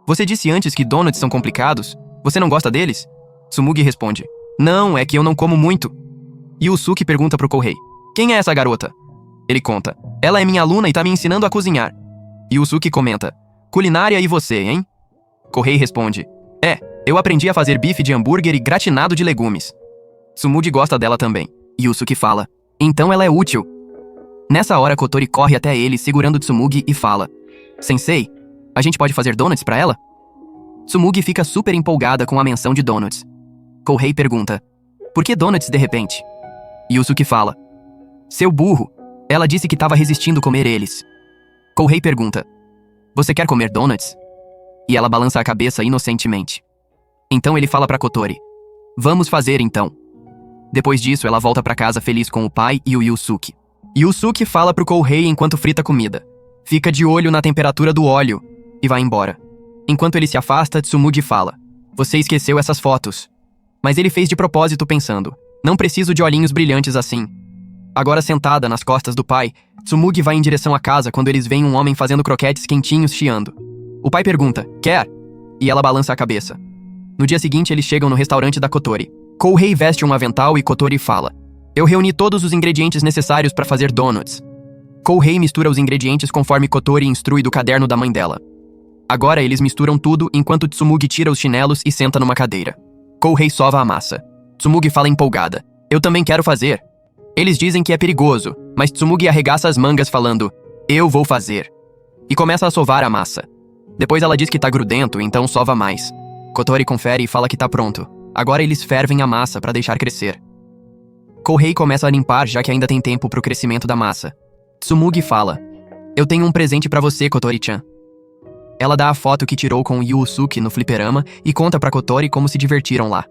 Você disse antes que donuts são complicados? Você não gosta deles? Tsumugi responde: Não, é que eu não como muito. Yusuke pergunta pro Kouhei: Quem é essa garota? Ele conta: Ela é minha aluna e tá me ensinando a cozinhar. Yusuke comenta: Culinária e você, hein? Kouhei responde: Eu aprendi a fazer bife de hambúrguer e gratinado de legumes. Tsumugi gosta dela também. Yusuke fala: Então ela é útil. Nessa hora Kotori corre até ele segurando Tsumugi e fala: Sensei, a gente pode fazer donuts pra ela? Tsumugi fica super empolgada com a menção de donuts. Kouhei pergunta: Por que donuts de repente? Yusuke fala: Seu burro, ela disse que tava resistindo comer eles. Kouhei pergunta: Você quer comer donuts? E ela balança a cabeça inocentemente. Então ele fala pra Kotori: Vamos fazer então. Depois disso ela volta pra casa feliz com o pai e o Yusuke. Yusuke fala pro Kouhei enquanto frita comida: Fica de olho na temperatura do óleo. E vai embora. Enquanto ele se afasta, Tsumugi fala: Você esqueceu essas fotos. Mas ele fez de propósito pensando: Não preciso de olhinhos brilhantes assim. Agora sentada nas costas do pai, Tsumugi vai em direção à casa quando eles veem um homem fazendo croquetes quentinhos chiando. O pai pergunta: Quer? E ela balança a cabeça. No dia seguinte eles chegam no restaurante da Kotori. Kouhei veste um avental e Kotori fala: Eu reuni todos os ingredientes necessários para fazer donuts. Kouhei mistura os ingredientes conforme Kotori instrui do caderno da mãe dela. Agora eles misturam tudo enquanto Tsumugi tira os chinelos e senta numa cadeira. Kouhei sova a massa. Tsumugi fala empolgada: Eu também quero fazer. Eles dizem que é perigoso, mas Tsumugi arregaça as mangas falando: Eu vou fazer. E começa a sovar a massa. Depois ela diz que tá grudento, então sova mais. Kotori confere e fala que tá pronto. Agora eles fervem a massa para deixar crescer. Kouhei começa a limpar já que ainda tem tempo pro crescimento da massa. Tsumugi fala: Eu tenho um presente pra você, Kotori-chan. Ela dá a foto que tirou com o Yusuke no fliperama e conta pra Kotori como se divertiram lá.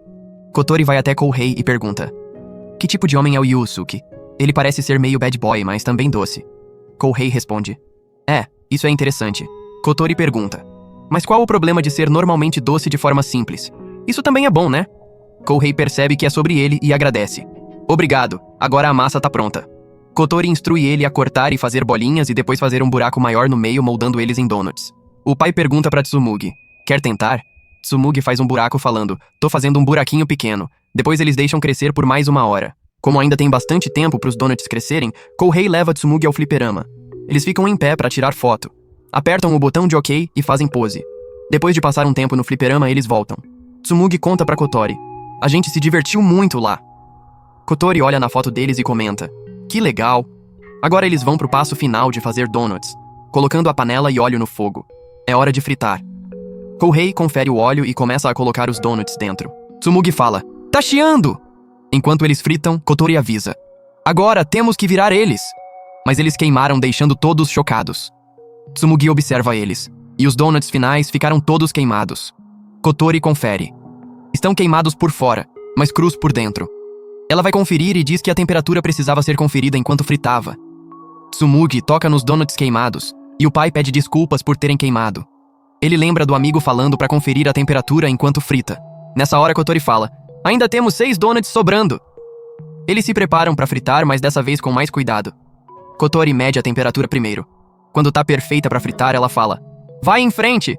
Kotori vai até Kouhei e pergunta: Que tipo de homem é o Yusuke? Ele parece ser meio bad boy, mas também doce. Kouhei responde: Isso é interessante. Kotori pergunta: Mas qual o problema de ser normalmente doce de forma simples? Isso também é bom, né? Kouhei percebe que é sobre ele e agradece: Obrigado, agora a massa tá pronta. Kotori instrui ele a cortar e fazer bolinhas e depois fazer um buraco maior no meio moldando eles em donuts. O pai pergunta pra Tsumugi: Quer tentar? Tsumugi faz um buraco falando: Tô fazendo um buraquinho pequeno. Depois eles deixam crescer por mais 1 hora. Como ainda tem bastante tempo pros donuts crescerem, Kouhei leva Tsumugi ao fliperama. Eles ficam em pé pra tirar foto. Apertam o botão de OK e fazem pose. Depois de passar um tempo no fliperama, eles voltam. Tsumugi conta pra Kotori: A gente se divertiu muito lá. Kotori olha na foto deles e comenta: Que legal. Agora eles vão pro passo final de fazer donuts, colocando a panela e óleo no fogo. É hora de fritar. Kouhei confere o óleo e começa a colocar os donuts dentro. Tsumugi fala: Tá chiando! Enquanto eles fritam, Kotori avisa: Agora temos que virar eles! Mas eles queimaram, deixando todos chocados. Tsumugi observa eles, e os donuts finais ficaram todos queimados. Kotori confere: Estão queimados por fora, mas crus por dentro. Ela vai conferir e diz que a temperatura precisava ser conferida enquanto fritava. Tsumugi toca nos donuts queimados, e o pai pede desculpas por terem queimado. Ele lembra do amigo falando para conferir a temperatura enquanto frita. Nessa hora Kotori fala: Ainda temos 6 donuts sobrando. Eles se preparam para fritar, mas dessa vez com mais cuidado. Kotori mede a temperatura primeiro. Quando tá perfeita para fritar, ela fala: Vai em frente!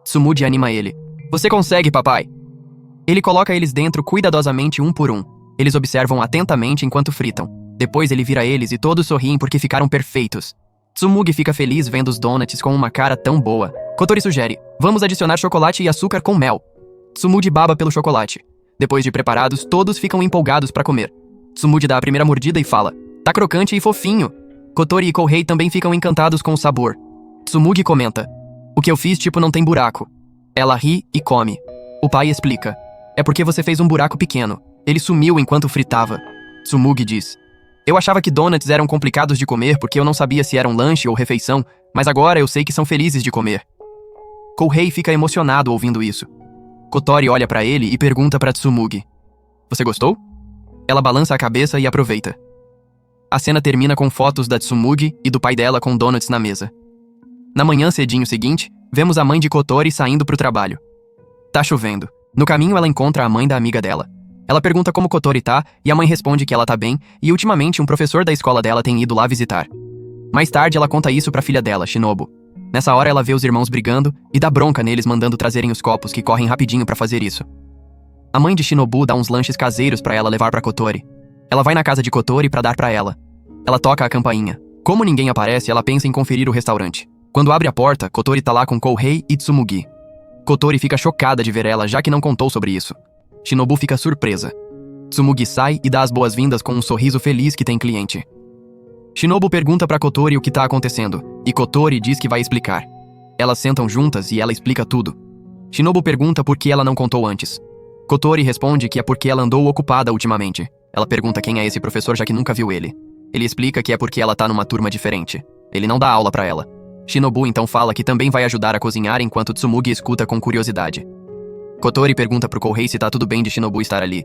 Tsumugi anima ele: Você consegue, papai! Ele coloca eles dentro cuidadosamente um por um. Eles observam atentamente enquanto fritam. Depois ele vira eles e todos sorriem porque ficaram perfeitos. Tsumugi fica feliz vendo os donuts com uma cara tão boa. Kotori sugere: Vamos adicionar chocolate e açúcar com mel. Tsumugi baba pelo chocolate. Depois de preparados, todos ficam empolgados para comer. Tsumugi dá a primeira mordida e fala: Tá crocante e fofinho. Kotori e Kouhei também ficam encantados com o sabor. Tsumugi comenta: O que eu fiz, tipo, não tem buraco. Ela ri e come. O pai explica. É porque você fez um buraco pequeno. Ele sumiu enquanto fritava. Tsumugi diz. Eu achava que donuts eram complicados de comer porque eu não sabia se eram lanche ou refeição, mas agora eu sei que são felizes de comer. Kouhei fica emocionado ouvindo isso. Kotori olha pra ele e pergunta pra Tsumugi. Você gostou? Ela balança a cabeça e aproveita. A cena termina com fotos da Tsumugi e do pai dela com donuts na mesa. Na manhã cedinho seguinte, vemos a mãe de Kotori saindo pro trabalho. Tá chovendo. No caminho ela encontra a mãe da amiga dela. Ela pergunta como Kotori tá e a mãe responde que ela tá bem e ultimamente um professor da escola dela tem ido lá visitar. Mais tarde ela conta isso pra filha dela, Shinobu. Nessa hora ela vê os irmãos brigando e dá bronca neles mandando trazerem os copos que correm rapidinho pra fazer isso. A mãe de Shinobu dá uns lanches caseiros pra ela levar pra Kotori. Ela vai na casa de Kotori pra dar pra ela. Ela toca a campainha. Como ninguém aparece, ela pensa em conferir o restaurante. Quando abre a porta, Kotori tá lá com Kouhei e Tsumugi. Kotori fica chocada de ver ela, já que não contou sobre isso. Shinobu fica surpresa. Tsumugi sai e dá as boas-vindas com um sorriso feliz que tem cliente. Shinobu pergunta pra Kotori o que tá acontecendo, e Kotori diz que vai explicar. Elas sentam juntas e ela explica tudo. Shinobu pergunta por que ela não contou antes. Kotori responde que é porque ela andou ocupada ultimamente. Ela pergunta quem é esse professor, já que nunca viu ele. Ele explica que é porque ela tá numa turma diferente. Ele não dá aula pra ela. Shinobu então fala que também vai ajudar a cozinhar enquanto Tsumugi escuta com curiosidade. Kotori pergunta pro Kouhei se tá tudo bem de Shinobu estar ali.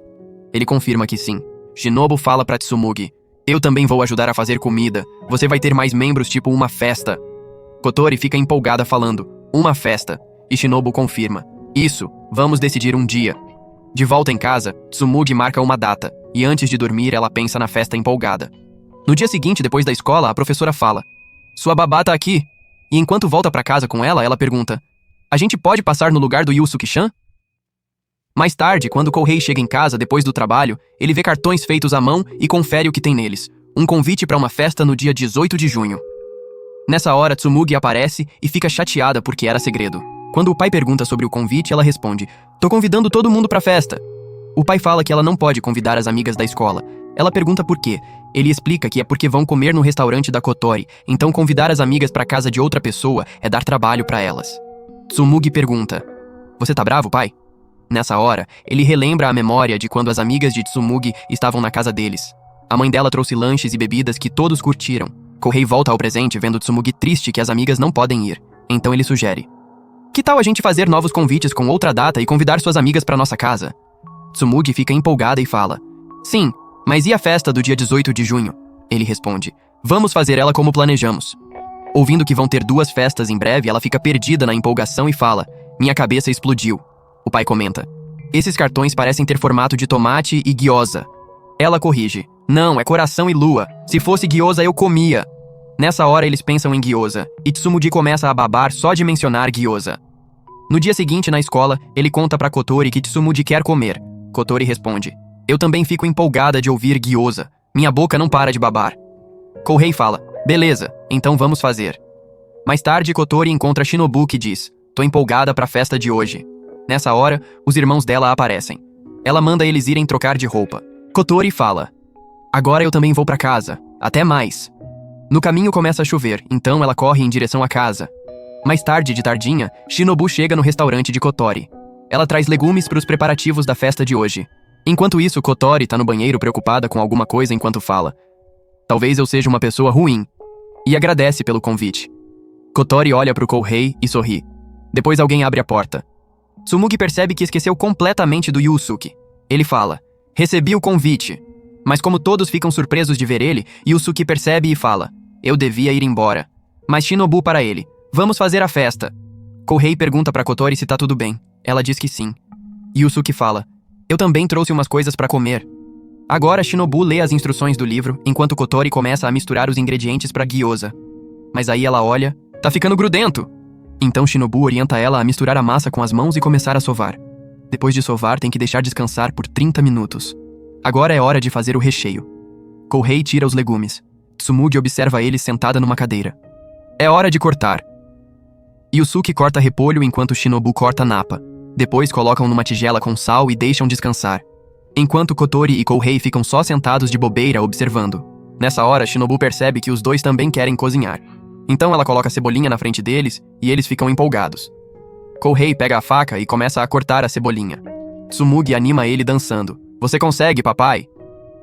Ele confirma que sim. Shinobu fala pra Tsumugi. Eu também vou ajudar a fazer comida. Você vai ter mais membros, tipo uma festa. Kotori fica empolgada falando. Uma festa. E Shinobu confirma. Isso, vamos decidir um dia. De volta em casa, Tsumugi marca uma data. E antes de dormir, ela pensa na festa empolgada. No dia seguinte, depois da escola, a professora fala. Sua babá tá aqui. E enquanto volta pra casa com ela, ela pergunta. A gente pode passar no lugar do Yusuke-chan? Mais tarde, quando Kouhei chega em casa depois do trabalho, ele vê cartões feitos à mão e confere o que tem neles. Um convite para uma festa no dia 18 de junho. Nessa hora, Tsumugi aparece e fica chateada porque era segredo. Quando o pai pergunta sobre o convite, ela responde: Tô convidando todo mundo pra festa. O pai fala que ela não pode convidar as amigas da escola. Ela pergunta por quê. Ele explica que é porque vão comer no restaurante da Kotori, então convidar as amigas pra casa de outra pessoa é dar trabalho pra elas. Tsumugi pergunta: Você tá bravo, pai? Nessa hora, ele relembra a memória de quando as amigas de Tsumugi estavam na casa deles. A mãe dela trouxe lanches e bebidas que todos curtiram. Kouhei volta ao presente vendo Tsumugi triste que as amigas não podem ir. Então ele sugere: Que tal a gente fazer novos convites com outra data e convidar suas amigas pra nossa casa? Tsumugi fica empolgada e fala: Sim, mas e a festa do dia 18 de junho? Ele responde: Vamos fazer ela como planejamos. Ouvindo que vão ter 2 festas em breve, ela fica perdida na empolgação e fala: Minha cabeça explodiu. O pai comenta: Esses cartões parecem ter formato de tomate e gyoza. Ela corrige: Não, é coração e lua. Se fosse gyoza, eu comia. Nessa hora, eles pensam em gyoza, e Tsumugi começa a babar só de mencionar gyoza. No dia seguinte, na escola, ele conta pra Kotori que Tsumugi quer comer. Kotori responde: Eu também fico empolgada de ouvir gyoza. Minha boca não para de babar. Kouhei fala: Beleza, então vamos fazer. Mais tarde, Kotori encontra Shinobu que diz: Tô empolgada pra festa de hoje. Nessa hora, os irmãos dela aparecem. Ela manda eles irem trocar de roupa. Kotori fala: Agora eu também vou pra casa. Até mais. No caminho começa a chover, então ela corre em direção à casa. Mais tarde, de tardinha, Shinobu chega no restaurante de Kotori. Ela traz legumes para os preparativos da festa de hoje. Enquanto isso, Kotori tá no banheiro preocupada com alguma coisa enquanto fala: Talvez eu seja uma pessoa ruim. E agradece pelo convite. Kotori olha pro Kouhei e sorri. Depois alguém abre a porta. Tsumugi percebe que esqueceu completamente do Yusuke. Ele fala: Recebi o convite. Mas como todos ficam surpresos de ver ele, Yusuke percebe e fala: Eu devia ir embora. Mas Shinobu para ele: Vamos fazer a festa. Kouhei pergunta pra Kotori se tá tudo bem. Ela diz que sim. Yusuke fala: Eu também trouxe umas coisas pra comer. Agora Shinobu lê as instruções do livro, enquanto Kotori começa a misturar os ingredientes pra gyoza. Mas aí ela olha: Tá ficando grudento! Então Shinobu orienta ela a misturar a massa com as mãos e começar a sovar. Depois de sovar, tem que deixar descansar por 30 minutos. Agora é hora de fazer o recheio. Kouhei tira os legumes. Tsumugi observa ele sentada numa cadeira. É hora de cortar. Yusuke corta repolho enquanto Shinobu corta napa. Depois colocam numa tigela com sal e deixam descansar. Enquanto Kotori e Kouhei ficam só sentados de bobeira observando. Nessa hora, Shinobu percebe que os dois também querem cozinhar. Então ela coloca a cebolinha na frente deles e eles ficam empolgados. Kouhei pega a faca e começa a cortar a cebolinha. Tsumugi anima ele dançando. Você consegue, papai?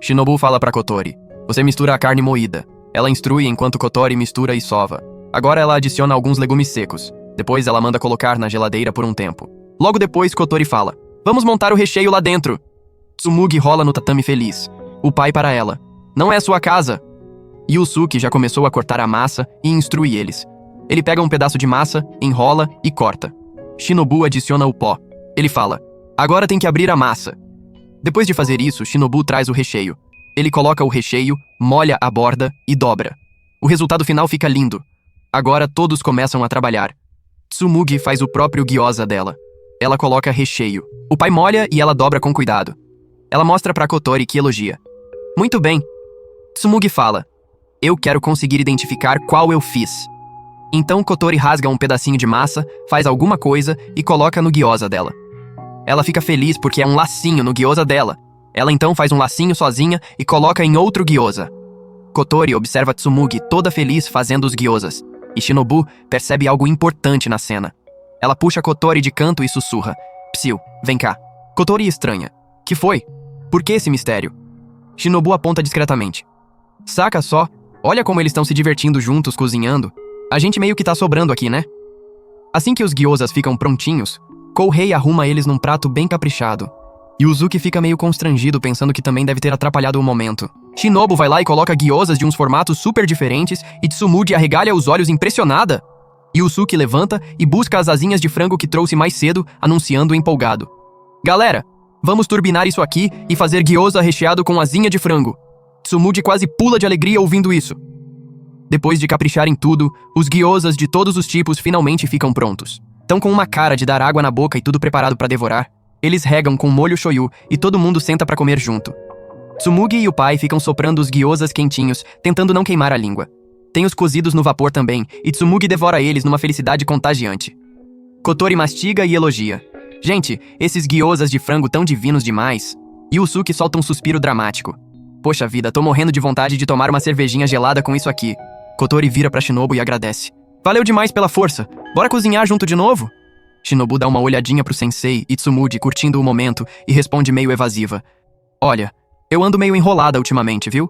Shinobu fala pra Kotori. Você mistura a carne moída. Ela instrui enquanto Kotori mistura e sova. Agora ela adiciona alguns legumes secos. Depois ela manda colocar na geladeira por um tempo. Logo depois, Kotori fala. Vamos montar o recheio lá dentro. Tsumugi rola no tatame feliz. O pai para ela. Não é sua casa. Yusuke já começou a cortar a massa e instrui eles. Ele pega um pedaço de massa, enrola e corta. Shinobu adiciona o pó. Ele fala. Agora tem que abrir a massa. Depois de fazer isso, Shinobu traz o recheio. Ele coloca o recheio, molha a borda e dobra. O resultado final fica lindo. Agora todos começam a trabalhar. Tsumugi faz o próprio gyoza dela. Ela coloca recheio. O pai molha e ela dobra com cuidado. Ela mostra pra Kotori que elogia. Muito bem. Tsumugi fala. Eu quero conseguir identificar qual eu fiz. Então Kotori rasga um pedacinho de massa, faz alguma coisa e coloca no gyoza dela. Ela fica feliz porque é um lacinho no gyoza dela. Ela então faz um lacinho sozinha e coloca em outro gyoza. Kotori observa Tsumugi toda feliz fazendo os gyozas. E Shinobu percebe algo importante na cena. Ela puxa Kotori de canto e sussurra. Psyu, vem cá. Kotori estranha. Que foi? Por que esse mistério? Shinobu aponta discretamente. Saca só, olha como eles estão se divertindo juntos cozinhando. A gente meio que tá sobrando aqui, né? Assim que os gyozas ficam prontinhos, Kouhei arruma eles num prato bem caprichado. Yuzuki fica meio constrangido pensando que também deve ter atrapalhado o momento. Shinobu vai lá e coloca gyozas de uns formatos super diferentes e Tsumugi arregalha os olhos impressionada. Yusuke levanta e busca as asinhas de frango que trouxe mais cedo, anunciando empolgado. Galera, vamos turbinar isso aqui e fazer gyoza recheado com asinha de frango. Tsumugi quase pula de alegria ouvindo isso. Depois de caprichar em tudo, os gyozas de todos os tipos finalmente ficam prontos. Tão com uma cara de dar água na boca e tudo preparado para devorar. Eles regam com molho shoyu e todo mundo senta para comer junto. Tsumugi e o pai ficam soprando os gyozas quentinhos, tentando não queimar a língua. Tem os cozidos no vapor também, e Tsumugi devora eles numa felicidade contagiante. Kotori mastiga e elogia. Gente, esses gyozas de frango tão divinos demais. Yusuke solta um suspiro dramático. Poxa vida, tô morrendo de vontade de tomar uma cervejinha gelada com isso aqui. Kotori vira pra Shinobu e agradece. Valeu demais pela força. Bora cozinhar junto de novo? Shinobu dá uma olhadinha pro sensei e Tsumugi curtindo o momento e responde meio evasiva. Olha, eu ando meio enrolada ultimamente, viu?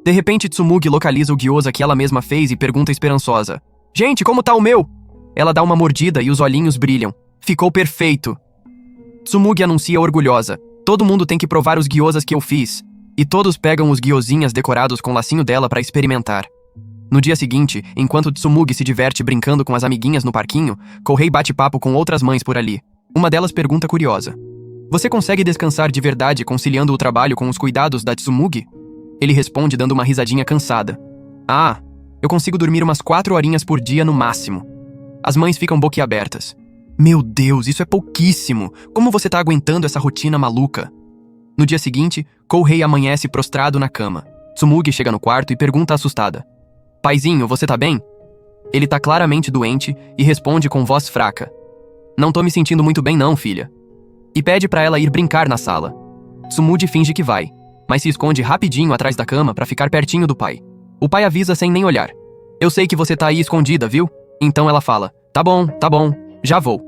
De repente Tsumugi localiza o gyoza que ela mesma fez e pergunta esperançosa. Gente, como tá o meu? Ela dá uma mordida e os olhinhos brilham. Ficou perfeito. Tsumugi anuncia orgulhosa. Todo mundo tem que provar os gyozas que eu fiz. E todos pegam os gyozinhas decorados com o lacinho dela pra experimentar. No dia seguinte, enquanto Tsumugi se diverte brincando com as amiguinhas no parquinho, Kouhei bate papo com outras mães por ali. Uma delas pergunta curiosa. Você consegue descansar de verdade conciliando o trabalho com os cuidados da Tsumugi? Ele responde dando uma risadinha cansada. Ah, eu consigo dormir umas 4 horinhas por dia no máximo. As mães ficam boquiabertas. Meu Deus, isso é pouquíssimo! Como você tá aguentando essa rotina maluca? No dia seguinte, Kouhei amanhece prostrado na cama. Tsumugi chega no quarto e pergunta assustada. Paizinho, você tá bem? Ele tá claramente doente e responde com voz fraca. Não tô me sentindo muito bem não, filha. E pede pra ela ir brincar na sala. Tsumugi finge que vai, mas se esconde rapidinho atrás da cama pra ficar pertinho do pai. O pai avisa sem nem olhar. Eu sei que você tá aí escondida, viu? Então ela fala, tá bom, já vou.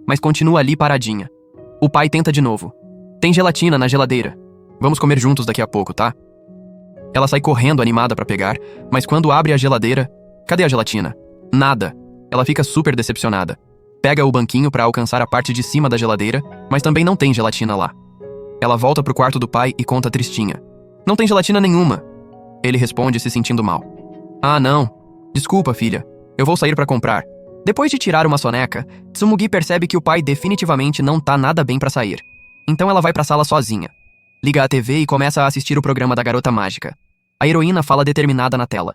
Mas continua ali paradinha. O pai tenta de novo. Tem gelatina na geladeira. Vamos comer juntos daqui a pouco, tá? Ela sai correndo animada pra pegar, mas quando abre a geladeira... Cadê a gelatina? Nada. Ela fica super decepcionada. Pega o banquinho pra alcançar a parte de cima da geladeira, mas também não tem gelatina lá. Ela volta pro quarto do pai e conta tristinha. Não tem gelatina nenhuma. Ele responde se sentindo mal. Ah, não. Desculpa, filha. Eu vou sair pra comprar. Depois de tirar uma soneca, Tsumugi percebe que o pai definitivamente não tá nada bem pra sair. Então ela vai pra sala sozinha. Liga a TV e começa a assistir o programa da Garota Mágica. A heroína fala determinada na tela.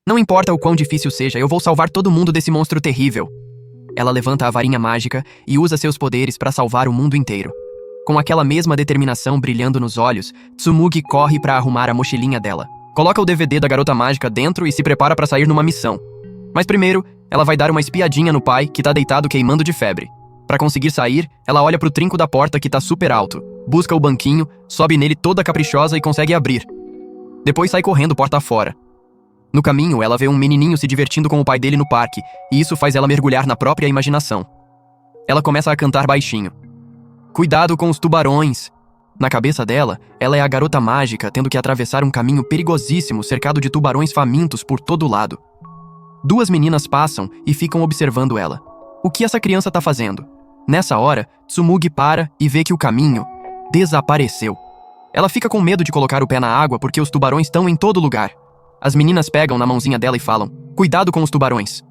Não importa o quão difícil seja, eu vou salvar todo mundo desse monstro terrível. Ela levanta a varinha mágica e usa seus poderes pra salvar o mundo inteiro. Com aquela mesma determinação brilhando nos olhos, Tsumugi corre pra arrumar a mochilinha dela. Coloca o DVD da Garota Mágica dentro e se prepara pra sair numa missão. Mas primeiro, ela vai dar uma espiadinha no pai, que tá deitado queimando de febre. Pra conseguir sair, ela olha pro trinco da porta que tá super alto, busca o banquinho, sobe nele toda caprichosa e consegue abrir. Depois sai correndo porta fora. No caminho, ela vê um menininho se divertindo com o pai dele no parque, e isso faz ela mergulhar na própria imaginação. Ela começa a cantar baixinho. Cuidado com os tubarões! Na cabeça dela, ela é a garota mágica tendo que atravessar um caminho perigosíssimo cercado de tubarões famintos por todo lado. Duas meninas passam e ficam observando ela. O que essa criança tá fazendo? Nessa hora, Tsumugi para e vê que o caminho desapareceu. Ela fica com medo de colocar o pé na água porque os tubarões estão em todo lugar. As meninas pegam na mãozinha dela e falam, cuidado com os tubarões,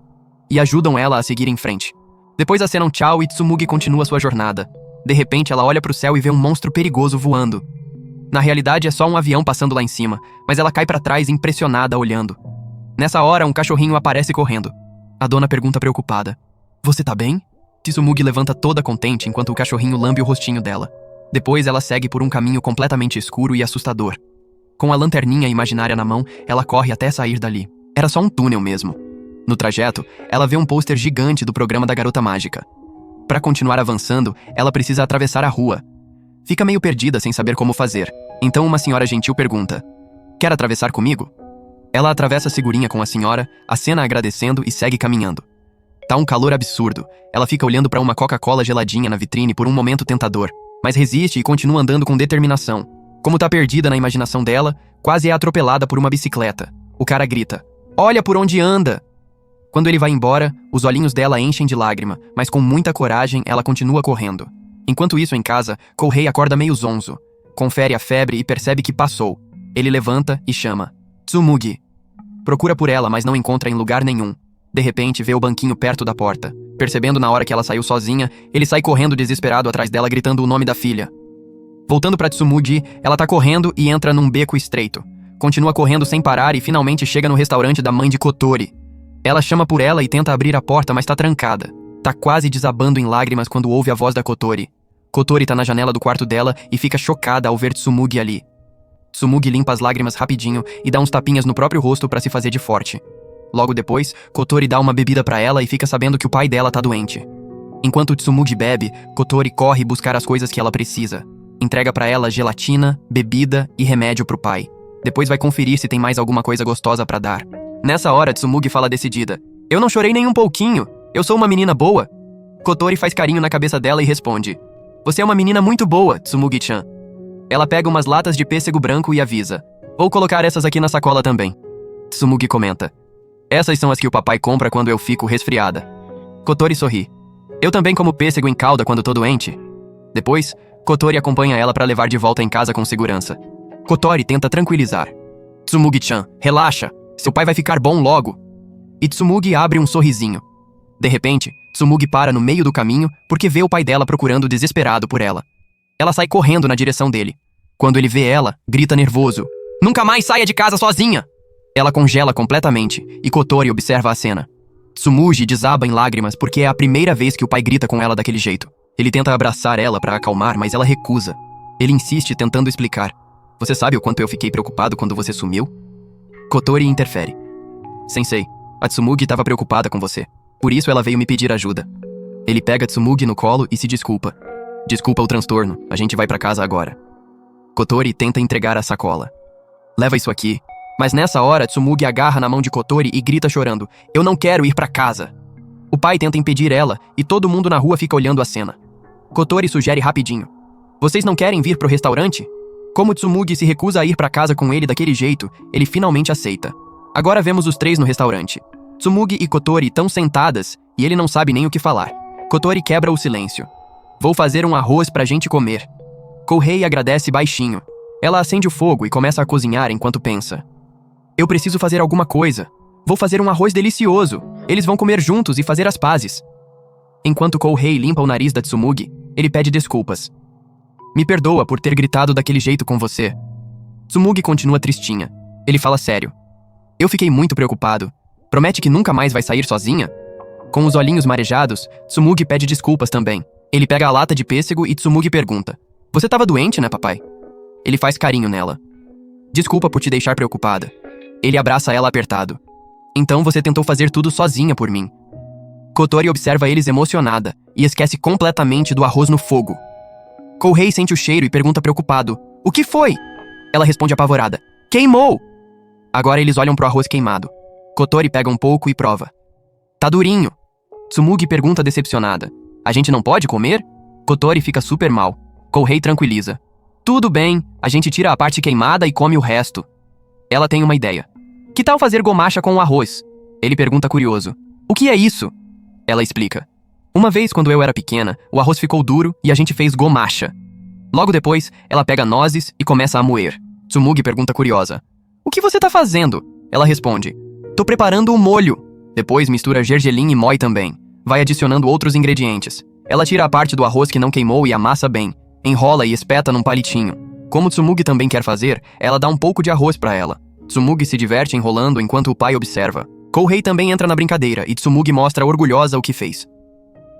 e ajudam ela a seguir em frente. Depois acenam tchau e Tsumugi continua sua jornada. De repente, ela olha pro céu e vê um monstro perigoso voando. Na realidade, é só um avião passando lá em cima, mas ela cai pra trás impressionada olhando. Nessa hora, um cachorrinho aparece correndo. A dona pergunta preocupada, você tá bem? Tsumugi levanta toda contente enquanto o cachorrinho lambe o rostinho dela. Depois, ela segue por um caminho completamente escuro e assustador. Com a lanterninha imaginária na mão, ela corre até sair dali. Era só um túnel mesmo. No trajeto, ela vê um pôster gigante do programa da Garota Mágica. Para continuar avançando, ela precisa atravessar a rua. Fica meio perdida sem saber como fazer. Então uma senhora gentil pergunta, quer atravessar comigo? Ela atravessa a segurinha com a senhora, acena agradecendo e segue caminhando. Tá um calor absurdo. Ela fica olhando para uma Coca-Cola geladinha na vitrine por um momento tentador, mas resiste e continua andando com determinação. Como tá perdida na imaginação dela, quase é atropelada por uma bicicleta. O cara grita, olha por onde anda! Quando ele vai embora, os olhinhos dela enchem de lágrima, mas com muita coragem ela continua correndo. Enquanto isso, em casa, Kohei acorda meio zonzo. Confere a febre e percebe que passou. Ele levanta e chama, Tsumugi. Procura por ela, mas não encontra em lugar nenhum. De repente, vê o banquinho perto da porta. Percebendo na hora que ela saiu sozinha, ele sai correndo desesperado atrás dela gritando o nome da filha. Voltando pra Tsumugi, ela tá correndo e entra num beco estreito. Continua correndo sem parar e finalmente chega no restaurante da mãe de Kotori. Ela chama por ela e tenta abrir a porta, mas tá trancada. Tá quase desabando em lágrimas quando ouve a voz da Kotori. Kotori tá na janela do quarto dela e fica chocada ao ver Tsumugi ali. Tsumugi limpa as lágrimas rapidinho e dá uns tapinhas no próprio rosto pra se fazer de forte. Logo depois, Kotori dá uma bebida pra ela e fica sabendo que o pai dela tá doente. Enquanto Tsumugi bebe, Kotori corre buscar as coisas que ela precisa. Entrega pra ela gelatina, bebida e remédio pro pai. Depois vai conferir se tem mais alguma coisa gostosa pra dar. Nessa hora, Tsumugi fala decidida. Eu não chorei nem um pouquinho. Eu sou uma menina boa. Kotori faz carinho na cabeça dela e responde. Você é uma menina muito boa, Tsumugi-chan. Ela pega umas latas de pêssego branco e avisa. Vou colocar essas aqui na sacola também. Tsumugi comenta. Essas são as que o papai compra quando eu fico resfriada. Kotori sorri. Eu também como pêssego em calda quando tô doente. Depois, Kotori acompanha ela pra levar de volta em casa com segurança. Kotori tenta tranquilizar. Tsumugi-chan, relaxa. Seu pai vai ficar bom logo. E Tsumugi abre um sorrisinho. De repente, Tsumugi para no meio do caminho porque vê o pai dela procurando desesperado por ela. Ela sai correndo na direção dele. Quando ele vê ela, grita nervoso. Nunca mais saia de casa sozinha! Ela congela completamente e Kotori observa a cena. Tsumugi desaba em lágrimas porque é a primeira vez que o pai grita com ela daquele jeito. Ele tenta abraçar ela para acalmar, mas ela recusa. Ele insiste tentando explicar. Você sabe o quanto eu fiquei preocupado quando você sumiu? Kotori interfere. Sensei, a Tsumugi estava preocupada com você. Por isso ela veio me pedir ajuda. Ele pega Tsumugi no colo e se desculpa. Desculpa o transtorno, a gente vai pra casa agora. Kotori tenta entregar a sacola. Leva isso aqui. Mas nessa hora, Tsumugi agarra na mão de Kotori e grita chorando. Eu não quero ir pra casa. O pai tenta impedir ela e todo mundo na rua fica olhando a cena. Kotori sugere rapidinho. Vocês não querem vir pro restaurante? Como Tsumugi se recusa a ir pra casa com ele daquele jeito, ele finalmente aceita. Agora vemos os três no restaurante. Tsumugi e Kotori estão sentadas e ele não sabe nem o que falar. Kotori quebra o silêncio. Vou fazer um arroz pra gente comer. Kohei agradece baixinho. Ela acende o fogo e começa a cozinhar enquanto pensa. Eu preciso fazer alguma coisa. Vou fazer um arroz delicioso. Eles vão comer juntos e fazer as pazes. Enquanto Kohei limpa o nariz da Tsumugi, ele pede desculpas. Me perdoa por ter gritado daquele jeito com você. Tsumugi continua tristinha. Ele fala sério. Eu fiquei muito preocupado. Promete que nunca mais vai sair sozinha? Com os olhinhos marejados, Tsumugi pede desculpas também. Ele pega a lata de pêssego e Tsumugi pergunta. Você estava doente, né, papai? Ele faz carinho nela. Desculpa por te deixar preocupada. Ele abraça ela apertado. Então você tentou fazer tudo sozinha por mim. Kotori observa eles emocionada e esquece completamente do arroz no fogo. Kohei sente o cheiro e pergunta preocupado. O que foi? Ela responde apavorada. Queimou! Agora eles olham pro arroz queimado. Kotori pega um pouco e prova. Tá durinho. Tsumugi pergunta decepcionada. A gente não pode comer? Kotori fica super mal. Kouhei tranquiliza. Tudo bem, a gente tira a parte queimada e come o resto. Ela tem uma ideia. Que tal fazer gomacha com o arroz? Ele pergunta curioso. O que é isso? Ela explica. Uma vez, quando eu era pequena, o arroz ficou duro e a gente fez gomacha. Logo depois, ela pega nozes e começa a moer. Tsumugi pergunta curiosa. O que você tá fazendo? Ela responde. Tô preparando o molho. Depois mistura gergelim e moe também. Vai adicionando outros ingredientes. Ela tira a parte do arroz que não queimou e amassa bem. Enrola e espeta num palitinho. Como Tsumugi também quer fazer, ela dá um pouco de arroz pra ela. Tsumugi se diverte enrolando enquanto o pai observa. Kouhei também entra na brincadeira e Tsumugi mostra orgulhosa o que fez.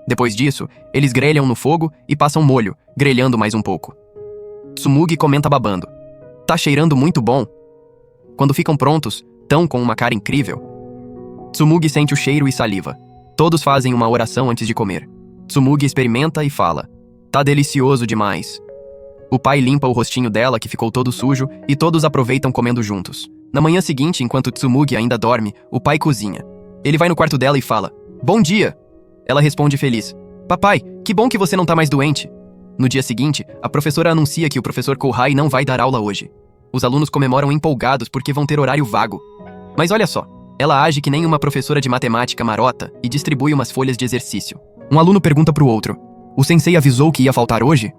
Depois disso, eles grelham no fogo e passam molho, grelhando mais um pouco. Tsumugi comenta babando. Tá cheirando muito bom. Quando ficam prontos, tão com uma cara incrível. Tsumugi sente o cheiro e saliva. Todos fazem uma oração antes de comer. Tsumugi experimenta e fala. Tá delicioso demais. O pai limpa o rostinho dela, que ficou todo sujo, e todos aproveitam comendo juntos. Na manhã seguinte, enquanto Tsumugi ainda dorme, o pai cozinha. Ele vai no quarto dela e fala. Bom dia! Ela responde feliz. Papai, que bom que você não tá mais doente. No dia seguinte, a professora anuncia que o professor Kouhei não vai dar aula hoje. Os alunos comemoram empolgados porque vão ter horário vago. Mas olha só, ela age que nem uma professora de matemática marota e distribui umas folhas de exercício. Um aluno pergunta pro outro. O sensei avisou que ia faltar hoje?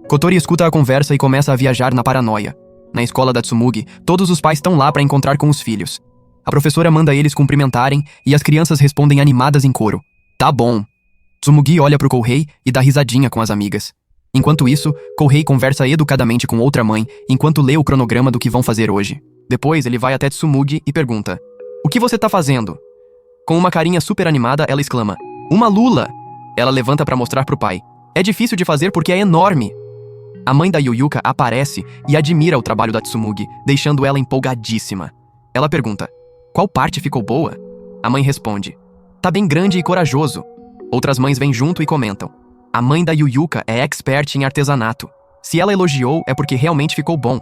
Kotori escuta a conversa e começa a viajar na paranoia. Na escola da Tsumugi, todos os pais estão lá para encontrar com os filhos. A professora manda eles cumprimentarem e as crianças respondem animadas em coro. Tá bom. Tsumugi olha pro Kouhei e dá risadinha com as amigas. Enquanto isso, Kouhei conversa educadamente com outra mãe enquanto lê o cronograma do que vão fazer hoje. Depois, ele vai até Tsumugi e pergunta. O que você tá fazendo? Com uma carinha super animada, ela exclama. Uma lula! Ela levanta para mostrar pro pai. É difícil de fazer porque é enorme. A mãe da Yuyuka aparece e admira o trabalho da Tsumugi, deixando ela empolgadíssima. Ela pergunta. Qual parte ficou boa? A mãe responde. Tá bem grande e corajoso. Outras mães vêm junto e comentam. A mãe da Yuyuka é expert em artesanato. Se ela elogiou, é porque realmente ficou bom.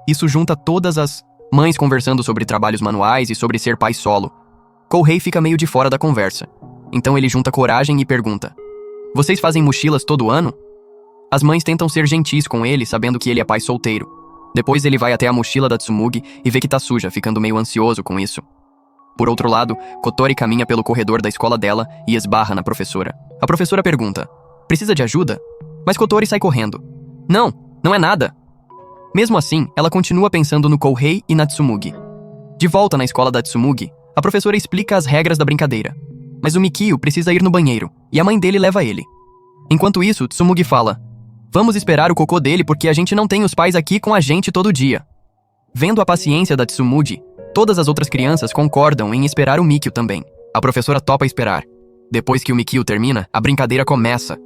Isso junta todas as mães conversando sobre trabalhos manuais e sobre ser pai solo. Kouhei fica meio de fora da conversa. Então ele junta coragem e pergunta. Vocês fazem mochilas todo ano? As mães tentam ser gentis com ele, sabendo que ele é pai solteiro. Depois ele vai até a mochila da Tsumugi e vê que tá suja, ficando meio ansioso com isso. Por outro lado, Kotori caminha pelo corredor da escola dela e esbarra na professora. A professora pergunta, precisa de ajuda? Mas Kotori sai correndo. Não, não é nada. Mesmo assim, ela continua pensando no Kouhei e na Tsumugi. De volta na escola da Tsumugi, a professora explica as regras da brincadeira. Mas o Mikio precisa ir no banheiro, e a mãe dele leva ele. Enquanto isso, Tsumugi fala, vamos esperar o cocô dele porque a gente não tem os pais aqui com a gente todo dia. Vendo a paciência da Tsumugi, todas as outras crianças concordam em esperar o Mikio também. A professora topa esperar. Depois que o Mikio termina, a brincadeira começa.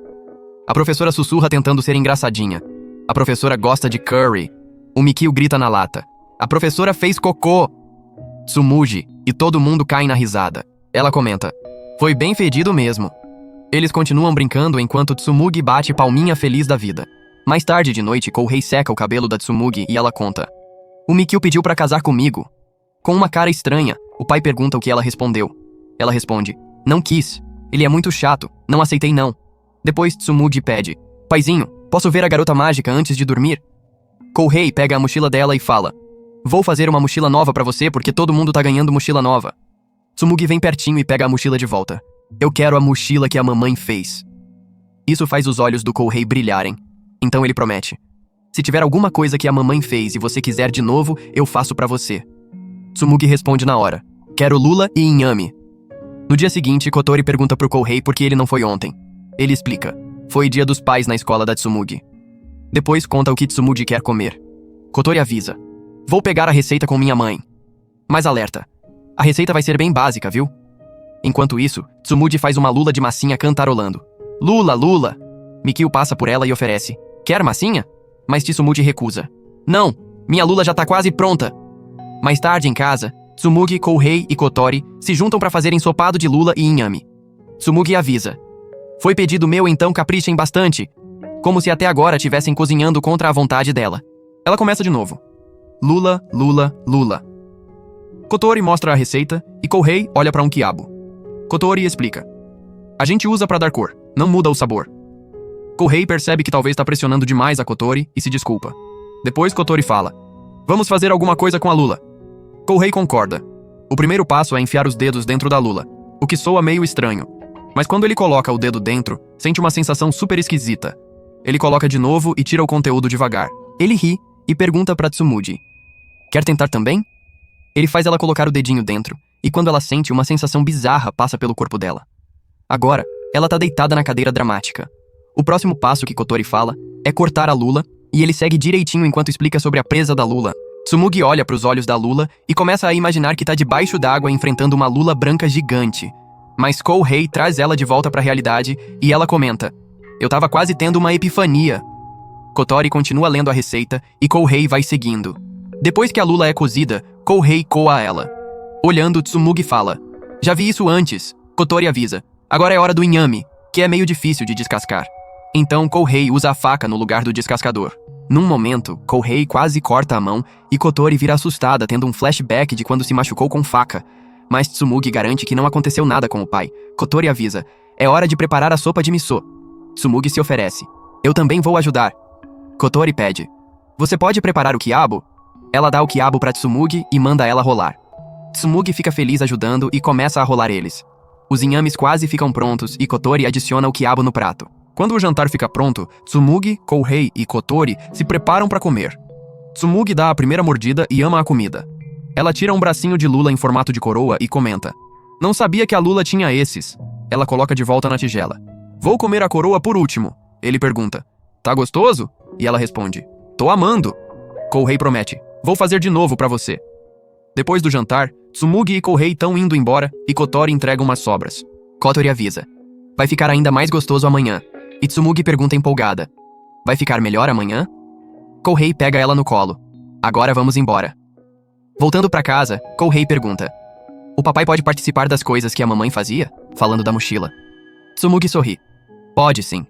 A professora sussurra tentando ser engraçadinha. A professora gosta de curry. O Mikio grita na lata. A professora fez cocô! Tsumugi, e todo mundo cai na risada. Ela comenta. Foi bem fedido mesmo. Eles continuam brincando enquanto Tsumugi bate palminha feliz da vida. Mais tarde de noite, Kouhei seca o cabelo da Tsumugi e ela conta. O Mikio pediu pra casar comigo. Com uma cara estranha, o pai pergunta o que ela respondeu. Ela responde, não quis. Ele é muito chato, não aceitei não. Depois Tsumugi pede, paizinho, posso ver a garota mágica antes de dormir? Kouhei pega a mochila dela e fala, vou fazer uma mochila nova pra você porque todo mundo tá ganhando mochila nova. Tsumugi vem pertinho e pega a mochila de volta. Eu quero a mochila que a mamãe fez. Isso faz os olhos do Kouhei brilharem. Então ele promete. Se tiver alguma coisa que a mamãe fez e você quiser de novo, eu faço pra você. Tsumugi responde na hora. Quero lula e inhame. No dia seguinte, Kotori pergunta pro Kouhei por que ele não foi ontem. Ele explica. Foi dia dos pais na escola da Tsumugi. Depois conta o que Tsumugi quer comer. Kotori avisa. Vou pegar a receita com minha mãe. Mas alerta. A receita vai ser bem básica, viu? Enquanto isso, Tsumugi faz uma lula de massinha cantarolando. Lula, lula! Mikio passa por ela e oferece. Quer massinha? Mas Tsumugi recusa. Não, minha lula já tá quase pronta. Mais tarde em casa, Tsumugi, Kouhei e Kotori se juntam para fazer ensopado de lula e inhame. Tsumugi avisa. Foi pedido meu, então caprichem bastante. Como se até agora tivessem cozinhando contra a vontade dela. Ela começa de novo. Lula, lula, lula. Kotori mostra a receita e Kouhei olha para um quiabo. Kotori explica. A gente usa para dar cor, não muda o sabor. Kouhei percebe que talvez está pressionando demais a Kotori e se desculpa. Depois Kotori fala. Vamos fazer alguma coisa com a lula. Kouhei concorda. O primeiro passo é enfiar os dedos dentro da lula, o que soa meio estranho. Mas quando ele coloca o dedo dentro, sente uma sensação super esquisita. Ele coloca de novo e tira o conteúdo devagar. Ele ri e pergunta para Tsumugi. Quer tentar também? Ele faz ela colocar o dedinho dentro, e quando ela sente, uma sensação bizarra passa pelo corpo dela. Agora, ela tá deitada na cadeira dramática. O próximo passo que Kotori fala é cortar a lula, e ele segue direitinho enquanto explica sobre a presa da lula. Tsumugi olha para os olhos da lula e começa a imaginar que tá debaixo d'água enfrentando uma lula branca gigante. Mas Kouhei traz ela de volta para a realidade e ela comenta. Eu tava quase tendo uma epifania. Kotori continua lendo a receita e Kouhei vai seguindo. Depois que a lula é cozida, Kouhei coa ela. Olhando, Tsumugi fala. Já vi isso antes. Kotori avisa. Agora é hora do inhame, que é meio difícil de descascar. Então Kouhei usa a faca no lugar do descascador. Num momento, Kouhei quase corta a mão e Kotori vira assustada, tendo um flashback de quando se machucou com faca. Mas Tsumugi garante que não aconteceu nada com o pai. Kotori avisa. É hora de preparar a sopa de miso. Tsumugi se oferece. Eu também vou ajudar. Kotori pede. Você pode preparar o quiabo? Ela dá o quiabo para Tsumugi e manda ela rolar. Tsumugi fica feliz ajudando e começa a rolar eles. Os inhames quase ficam prontos e Kotori adiciona o quiabo no prato. Quando o jantar fica pronto, Tsumugi, Kouhei e Kotori se preparam para comer. Tsumugi dá a primeira mordida e ama a comida. Ela tira um bracinho de lula em formato de coroa e comenta. Não sabia que a lula tinha esses. Ela coloca de volta na tigela. Vou comer a coroa por último. Ele pergunta. Tá gostoso? E ela responde. Tô amando. Kouhei promete. Vou fazer de novo pra você. Depois do jantar, Tsumugi e Kouhei estão indo embora e Kotori entrega umas sobras. Kotori avisa. Vai ficar ainda mais gostoso amanhã. E Tsumugi pergunta empolgada. Vai ficar melhor amanhã? Kouhei pega ela no colo. Agora vamos embora. Voltando pra casa, Kouhei pergunta. O papai pode participar das coisas que a mamãe fazia? Falando da mochila. Tsumugi sorri. Pode sim.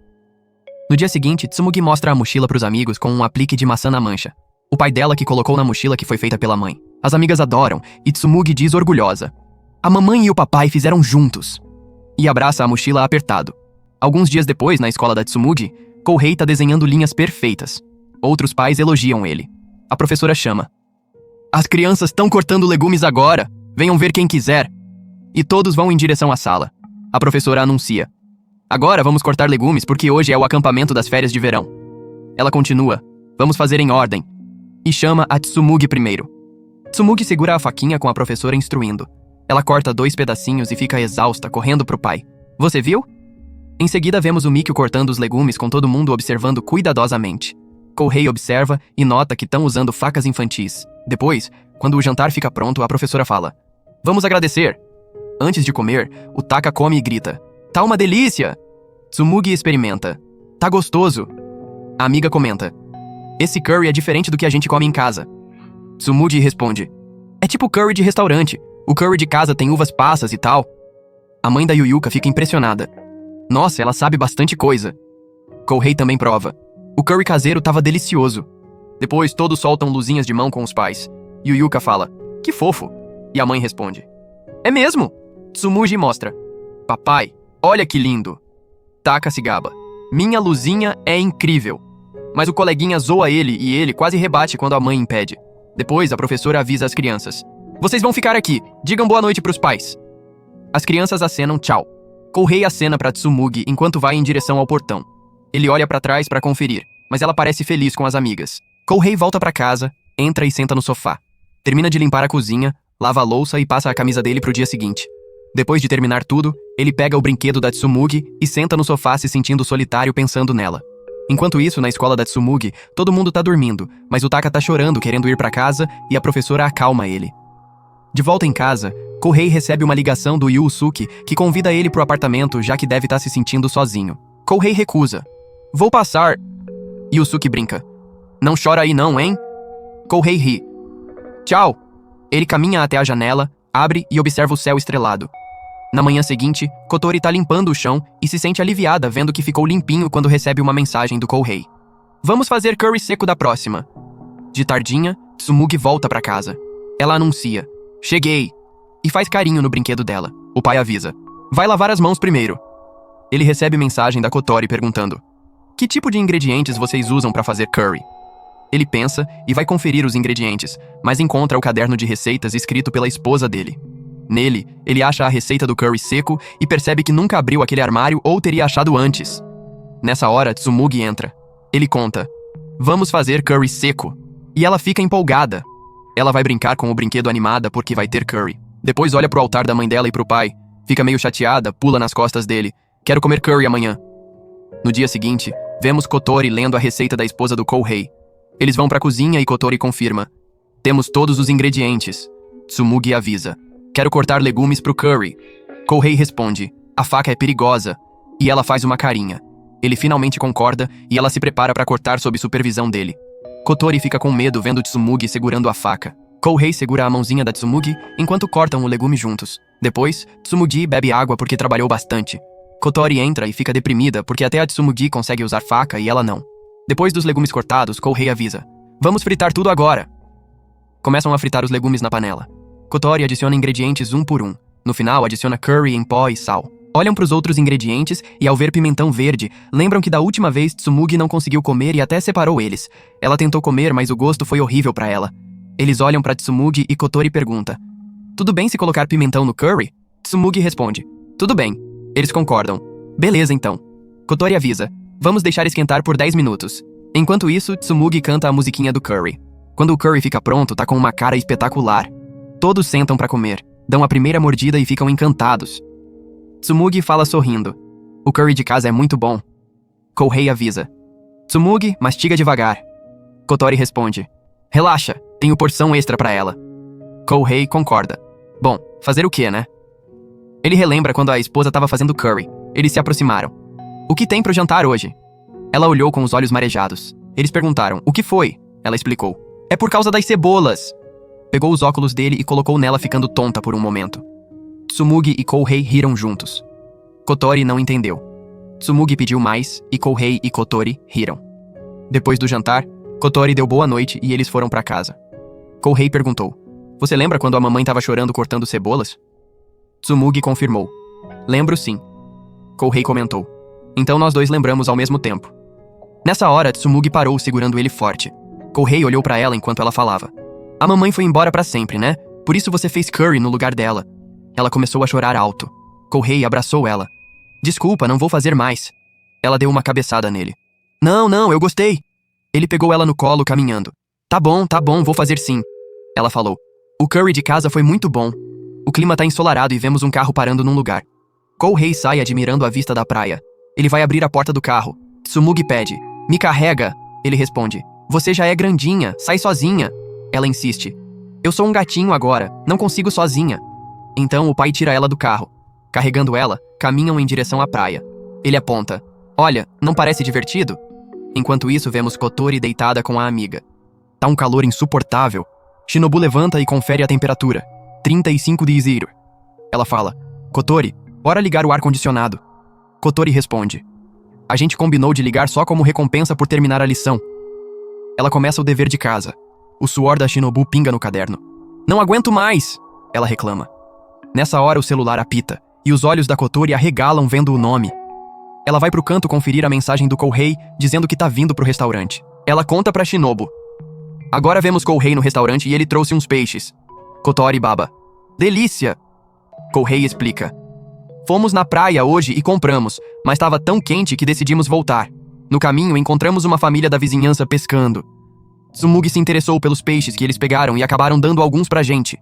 No dia seguinte, Tsumugi mostra a mochila pros amigos com um aplique de maçã na mancha. O pai dela que colocou na mochila que foi feita pela mãe. As amigas adoram, e Tsumugi diz orgulhosa. A mamãe e o papai fizeram juntos. E abraça a mochila apertado. Alguns dias depois, na escola da Tsumugi, Kouhei tá desenhando linhas perfeitas. Outros pais elogiam ele. A professora chama. As crianças estão cortando legumes agora. Venham ver quem quiser. E todos vão em direção à sala. A professora anuncia. Agora vamos cortar legumes porque hoje é o acampamento das férias de verão. Ela continua. Vamos fazer em ordem. E chama a Tsumugi primeiro. Tsumugi segura a faquinha com a professora instruindo. Ela corta 2 pedacinhos e fica exausta, correndo pro pai. Você viu? Em seguida vemos o Mikio cortando os legumes com todo mundo observando cuidadosamente. Kouhei observa e nota que estão usando facas infantis. Depois, quando o jantar fica pronto, a professora fala. Vamos agradecer. Antes de comer, o Taka come e grita. Tá uma delícia! Tsumugi experimenta. Tá gostoso. A amiga comenta. Esse curry é diferente do que a gente come em casa. Tsumugi responde. É tipo curry de restaurante. O curry de casa tem uvas passas e tal. A mãe da Yuyuka fica impressionada. Nossa, ela sabe bastante coisa. Kouhei também prova. O curry caseiro tava delicioso. Depois todos soltam luzinhas de mão com os pais. Yuyuka fala. Que fofo. E a mãe responde. É mesmo? Tsumugi mostra. Papai, olha que lindo. Taka se gaba. Minha luzinha é incrível. Mas o coleguinha zoa ele e ele quase rebate quando a mãe impede. Depois a professora avisa as crianças. Vocês vão ficar aqui. Digam boa noite pros pais. As crianças acenam tchau. Kouhei acena pra Tsumugi enquanto vai em direção ao portão. Ele olha pra trás pra conferir, mas ela parece feliz com as amigas. Kouhei volta pra casa, entra e senta no sofá. Termina de limpar a cozinha, lava a louça e passa a camisa dele pro dia seguinte. Depois de terminar tudo, ele pega o brinquedo da Tsumugi e senta no sofá se sentindo solitário pensando nela. Enquanto isso, na escola da Tsumugi, todo mundo tá dormindo, mas o Taka tá chorando querendo ir pra casa e a professora acalma ele. De volta em casa, Kouhei recebe uma ligação do Yusuke que convida ele pro apartamento já que deve estar se sentindo sozinho. Kouhei recusa. Vou passar. Yusuke brinca. Não chora aí não, hein? Kouhei ri. Tchau. Ele caminha até a janela, abre e observa o céu estrelado. Na manhã seguinte, Kotori tá limpando o chão e se sente aliviada vendo que ficou limpinho quando recebe uma mensagem do Kouhei. Vamos fazer curry seco da próxima. De tardinha, Tsumugi volta pra casa. Ela anuncia. Cheguei! E faz carinho no brinquedo dela. O pai avisa. Vai lavar as mãos primeiro. Ele recebe mensagem da Kotori perguntando: que tipo de ingredientes vocês usam para fazer curry? Ele pensa e vai conferir os ingredientes, mas encontra o caderno de receitas escrito pela esposa dele. Nele, ele acha a receita do curry seco e percebe que nunca abriu aquele armário ou teria achado antes. Nessa hora, Tsumugi entra. Ele conta: vamos fazer curry seco. E ela fica empolgada. Ela vai brincar com o brinquedo animada porque vai ter curry. Depois olha pro altar da mãe dela e pro pai. Fica meio chateada, pula nas costas dele. Quero comer curry amanhã. No dia seguinte, vemos Kotori lendo a receita da esposa do Kouhei. Eles vão pra cozinha e Kotori confirma: temos todos os ingredientes. Tsumugi avisa: quero cortar legumes pro curry. Kouhei responde: a faca é perigosa. E ela faz uma carinha. Ele finalmente concorda e ela se prepara pra cortar sob supervisão dele. Kotori fica com medo vendo Tsumugi segurando a faca. Kouhei segura a mãozinha da Tsumugi enquanto cortam o legume juntos. Depois, Tsumugi bebe água porque trabalhou bastante. Kotori entra e fica deprimida porque até a Tsumugi consegue usar faca e ela não. Depois dos legumes cortados, Kouhei avisa: vamos fritar tudo agora. Começam a fritar os legumes na panela. Kotori adiciona ingredientes um por um. No final, adiciona curry em pó e sal. Olham para os outros ingredientes e, ao ver pimentão verde, lembram que da última vez Tsumugi não conseguiu comer e até separou eles. Ela tentou comer, mas o gosto foi horrível para ela. Eles olham para Tsumugi e Kotori pergunta: tudo bem se colocar pimentão no curry? Tsumugi responde: tudo bem. Eles concordam. Beleza, então. Kotori avisa: vamos deixar esquentar por 10 minutos. Enquanto isso, Tsumugi canta a musiquinha do curry. Quando o curry fica pronto, tá com uma cara espetacular. Todos sentam pra comer, dão a primeira mordida e ficam encantados. Tsumugi fala sorrindo: o curry de casa é muito bom. Kouhei avisa: Tsumugi, mastiga devagar. Kotori responde: relaxa, tenho porção extra pra ela. Kouhei concorda: bom, fazer o quê, né? Ele relembra quando a esposa estava fazendo curry. Eles se aproximaram. O que tem pro jantar hoje? Ela olhou com os olhos marejados. Eles perguntaram: o que foi? Ela explicou: é por causa das cebolas. Pegou os óculos dele e colocou nela, ficando tonta por um momento. Tsumugi e Kouhei riram juntos. Kotori não entendeu. Tsumugi pediu mais e Kouhei e Kotori riram. Depois do jantar, Kotori deu boa noite e eles foram pra casa. Kouhei perguntou: você lembra quando a mamãe estava chorando cortando cebolas? Tsumugi confirmou: lembro sim. Kouhei comentou: então nós dois lembramos ao mesmo tempo. Nessa hora, Tsumugi parou segurando ele forte. Kouhei olhou pra ela enquanto ela falava: a mamãe foi embora pra sempre, né? Por isso você fez curry no lugar dela. Ela começou a chorar alto. Kouhei abraçou ela. Desculpa, não vou fazer mais. Ela deu uma cabeçada nele. Não, eu gostei. Ele pegou ela no colo caminhando. Tá bom, vou fazer sim. Ela falou: o curry de casa foi muito bom. O clima tá ensolarado e vemos um carro parando num lugar. Kouhei sai admirando a vista da praia. Ele vai abrir a porta do carro. Tsumugi pede: me carrega. Ele responde: você já é grandinha, sai sozinha. Ela insiste: eu sou um gatinho agora, não consigo sozinha. Então o pai tira ela do carro. Carregando ela, caminham em direção à praia. Ele aponta: olha, não parece divertido? Enquanto isso, vemos Kotori deitada com a amiga. Tá um calor insuportável. Shinobu levanta e confere a temperatura. 35 de zero. Ela fala: Kotori, bora ligar o ar-condicionado. Kotori responde: a gente combinou de ligar só como recompensa por terminar a lição. Ela começa o dever de casa. O suor da Shinobu pinga no caderno. Não aguento mais! Ela reclama. Nessa hora o celular apita, e os olhos da Kotori arregalam vendo o nome. Ela vai pro canto conferir a mensagem do Kouhei, dizendo que tá vindo pro restaurante. Ela conta pra Shinobu: agora vemos Kouhei no restaurante e ele trouxe uns peixes. Kotori baba: delícia! Kouhei explica: fomos na praia hoje e compramos, mas tava tão quente que decidimos voltar. No caminho, encontramos uma família da vizinhança pescando. Tsumugi se interessou pelos peixes que eles pegaram e acabaram dando alguns pra gente.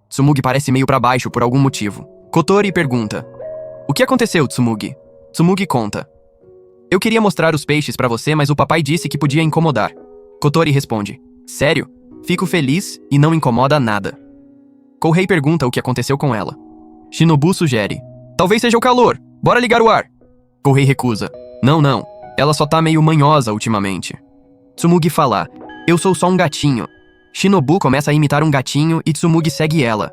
Tsumugi parece meio pra baixo por algum motivo. Kotori pergunta: o que aconteceu, Tsumugi? Tsumugi conta: eu queria mostrar os peixes pra você, mas o papai disse que podia incomodar. Kotori responde: sério? Fico feliz e não incomoda nada. Kouhei pergunta o que aconteceu com ela. Shinobu sugere: talvez seja o calor, bora ligar o ar. Kouhei recusa: não, ela só tá meio manhosa ultimamente. Tsumugi fala: eu sou só um gatinho. Shinobu começa a imitar um gatinho e Tsumugi segue ela.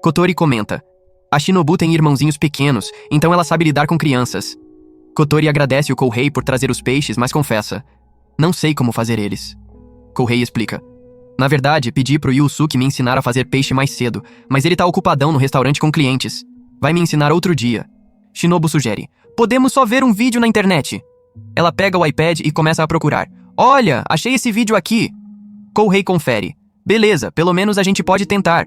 Kotori comenta: a Shinobu tem irmãozinhos pequenos, então ela sabe lidar com crianças. Kotori agradece o Kouhei por trazer os peixes, mas confessa: não sei como fazer eles. Kouhei explica: Na verdade, pedi pro Yusuke me ensinar a fazer peixe mais cedo, mas ele tá ocupadão no restaurante com clientes. Vai me ensinar outro dia. Shinobu sugere. Podemos só ver um vídeo na internet. Ela pega o iPad e começa a procurar. Olha, achei esse vídeo aqui. Kouhei confere. Beleza, pelo menos a gente pode tentar.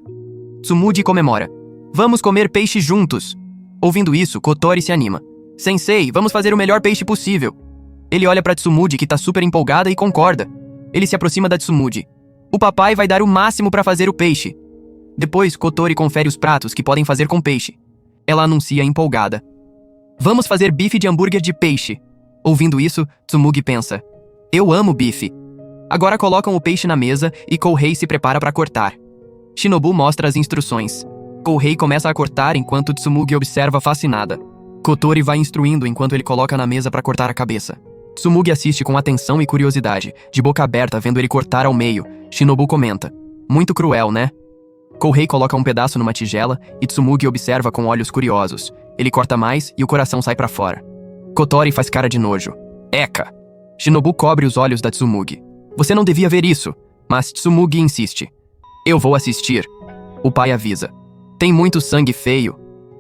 Tsumugi comemora. Vamos comer peixe juntos. Ouvindo isso, Kotori se anima. Sensei, vamos fazer o melhor peixe possível. Ele olha pra Tsumugi, que tá super empolgada, e concorda. Ele se aproxima da Tsumugi. O papai vai dar o máximo pra fazer o peixe. Depois, Kotori confere os pratos que podem fazer com peixe. Ela anuncia empolgada. Vamos fazer bife de hambúrguer de peixe. Ouvindo isso, Tsumugi pensa. Eu amo bife. Agora colocam o peixe na mesa e Kouhei se prepara pra cortar. Shinobu mostra as instruções. Kouhei começa a cortar enquanto Tsumugi observa fascinada. Kotori vai instruindo enquanto ele coloca na mesa pra cortar a cabeça. Tsumugi assiste com atenção e curiosidade, de boca aberta vendo ele cortar ao meio. Shinobu comenta. Muito cruel, né? Kouhei coloca um pedaço numa tigela e Tsumugi observa com olhos curiosos. Ele corta mais e o coração sai pra fora. Kotori faz cara de nojo. Eca! Shinobu cobre os olhos da Tsumugi. Você não devia ver isso, mas Tsumugi insiste. Eu vou assistir. O pai avisa. Tem muito sangue feio.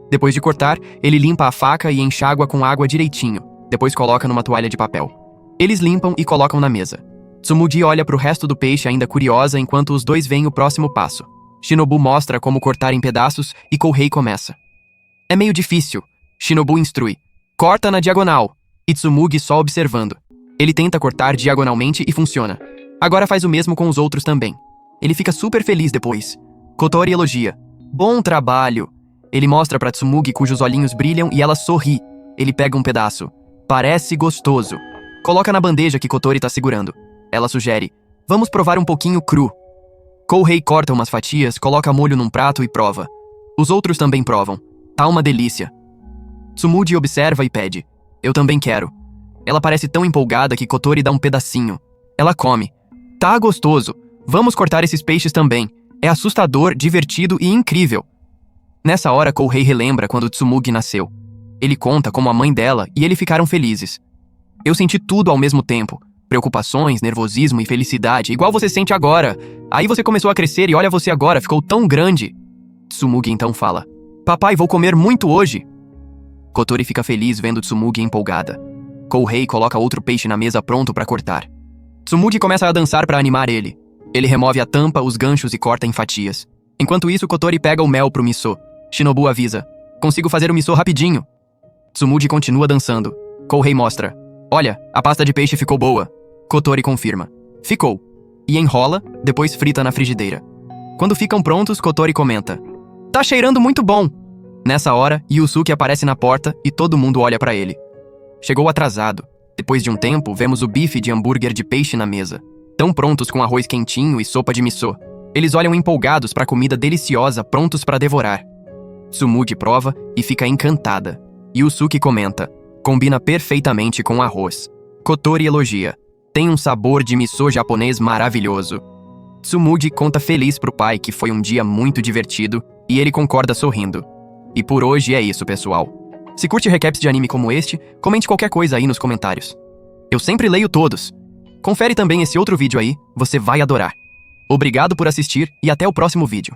Depois de cortar, ele limpa a faca e enxágua com água direitinho. Depois coloca numa toalha de papel. Eles limpam e colocam na mesa. Tsumugi olha pro resto do peixe ainda curiosa enquanto os dois veem o próximo passo. Shinobu mostra como cortar em pedaços e Kouhei começa. É meio difícil. Shinobu instrui. Corta na diagonal. E Tsumugi só observando. Ele tenta cortar diagonalmente e funciona. Agora faz o mesmo com os outros também. Ele fica super feliz depois. Kotori elogia. Bom trabalho. Ele mostra pra Tsumugi cujos olhinhos brilham e ela sorri. Ele pega um pedaço. Parece gostoso. Coloca na bandeja que Kotori tá segurando. Ela sugere. Vamos provar um pouquinho cru. Kouhei corta umas fatias, coloca molho num prato e prova. Os outros também provam. Tá uma delícia. Tsumugi observa e pede. Eu também quero. Ela parece tão empolgada que Kotori dá um pedacinho. Ela come. Tá gostoso. Vamos cortar esses peixes também. É assustador, divertido e incrível. Nessa hora, Kouhei relembra quando Tsumugi nasceu. Ele conta como a mãe dela e ele ficaram felizes. Eu senti tudo ao mesmo tempo. Preocupações, nervosismo e felicidade, igual você sente agora. Aí você começou a crescer e olha você agora, ficou tão grande. Tsumugi então fala. Papai, vou comer muito hoje. Kotori fica feliz vendo Tsumugi empolgada. Kouhei coloca outro peixe na mesa pronto pra cortar. Tsumugi começa a dançar pra animar ele. Ele remove a tampa, os ganchos e corta em fatias. Enquanto isso, Kotori pega o mel pro miso. Shinobu avisa. Consigo fazer o miso rapidinho. Tsumugi continua dançando. Kouhei mostra. Olha, a pasta de peixe ficou boa. Kotori confirma. Ficou. E enrola, depois frita na frigideira. Quando ficam prontos, Kotori comenta. Tá cheirando muito bom. Nessa hora, Yusuke aparece na porta e todo mundo olha pra ele. Chegou atrasado. Depois de um tempo, vemos o bife de hambúrguer de peixe na mesa. Tão prontos com arroz quentinho e sopa de miso. Eles olham empolgados pra comida deliciosa, prontos pra devorar. Tsumugi prova e fica encantada. Yusuke comenta. Combina perfeitamente com arroz. Kotori elogia. Tem um sabor de miso japonês maravilhoso. Tsumugi conta feliz pro pai que foi um dia muito divertido e ele concorda sorrindo. E por hoje é isso, pessoal. Se curte recaps de anime como este, comente qualquer coisa aí nos comentários. Eu sempre leio todos. Confere também esse outro vídeo aí, você vai adorar. Obrigado por assistir e até o próximo vídeo.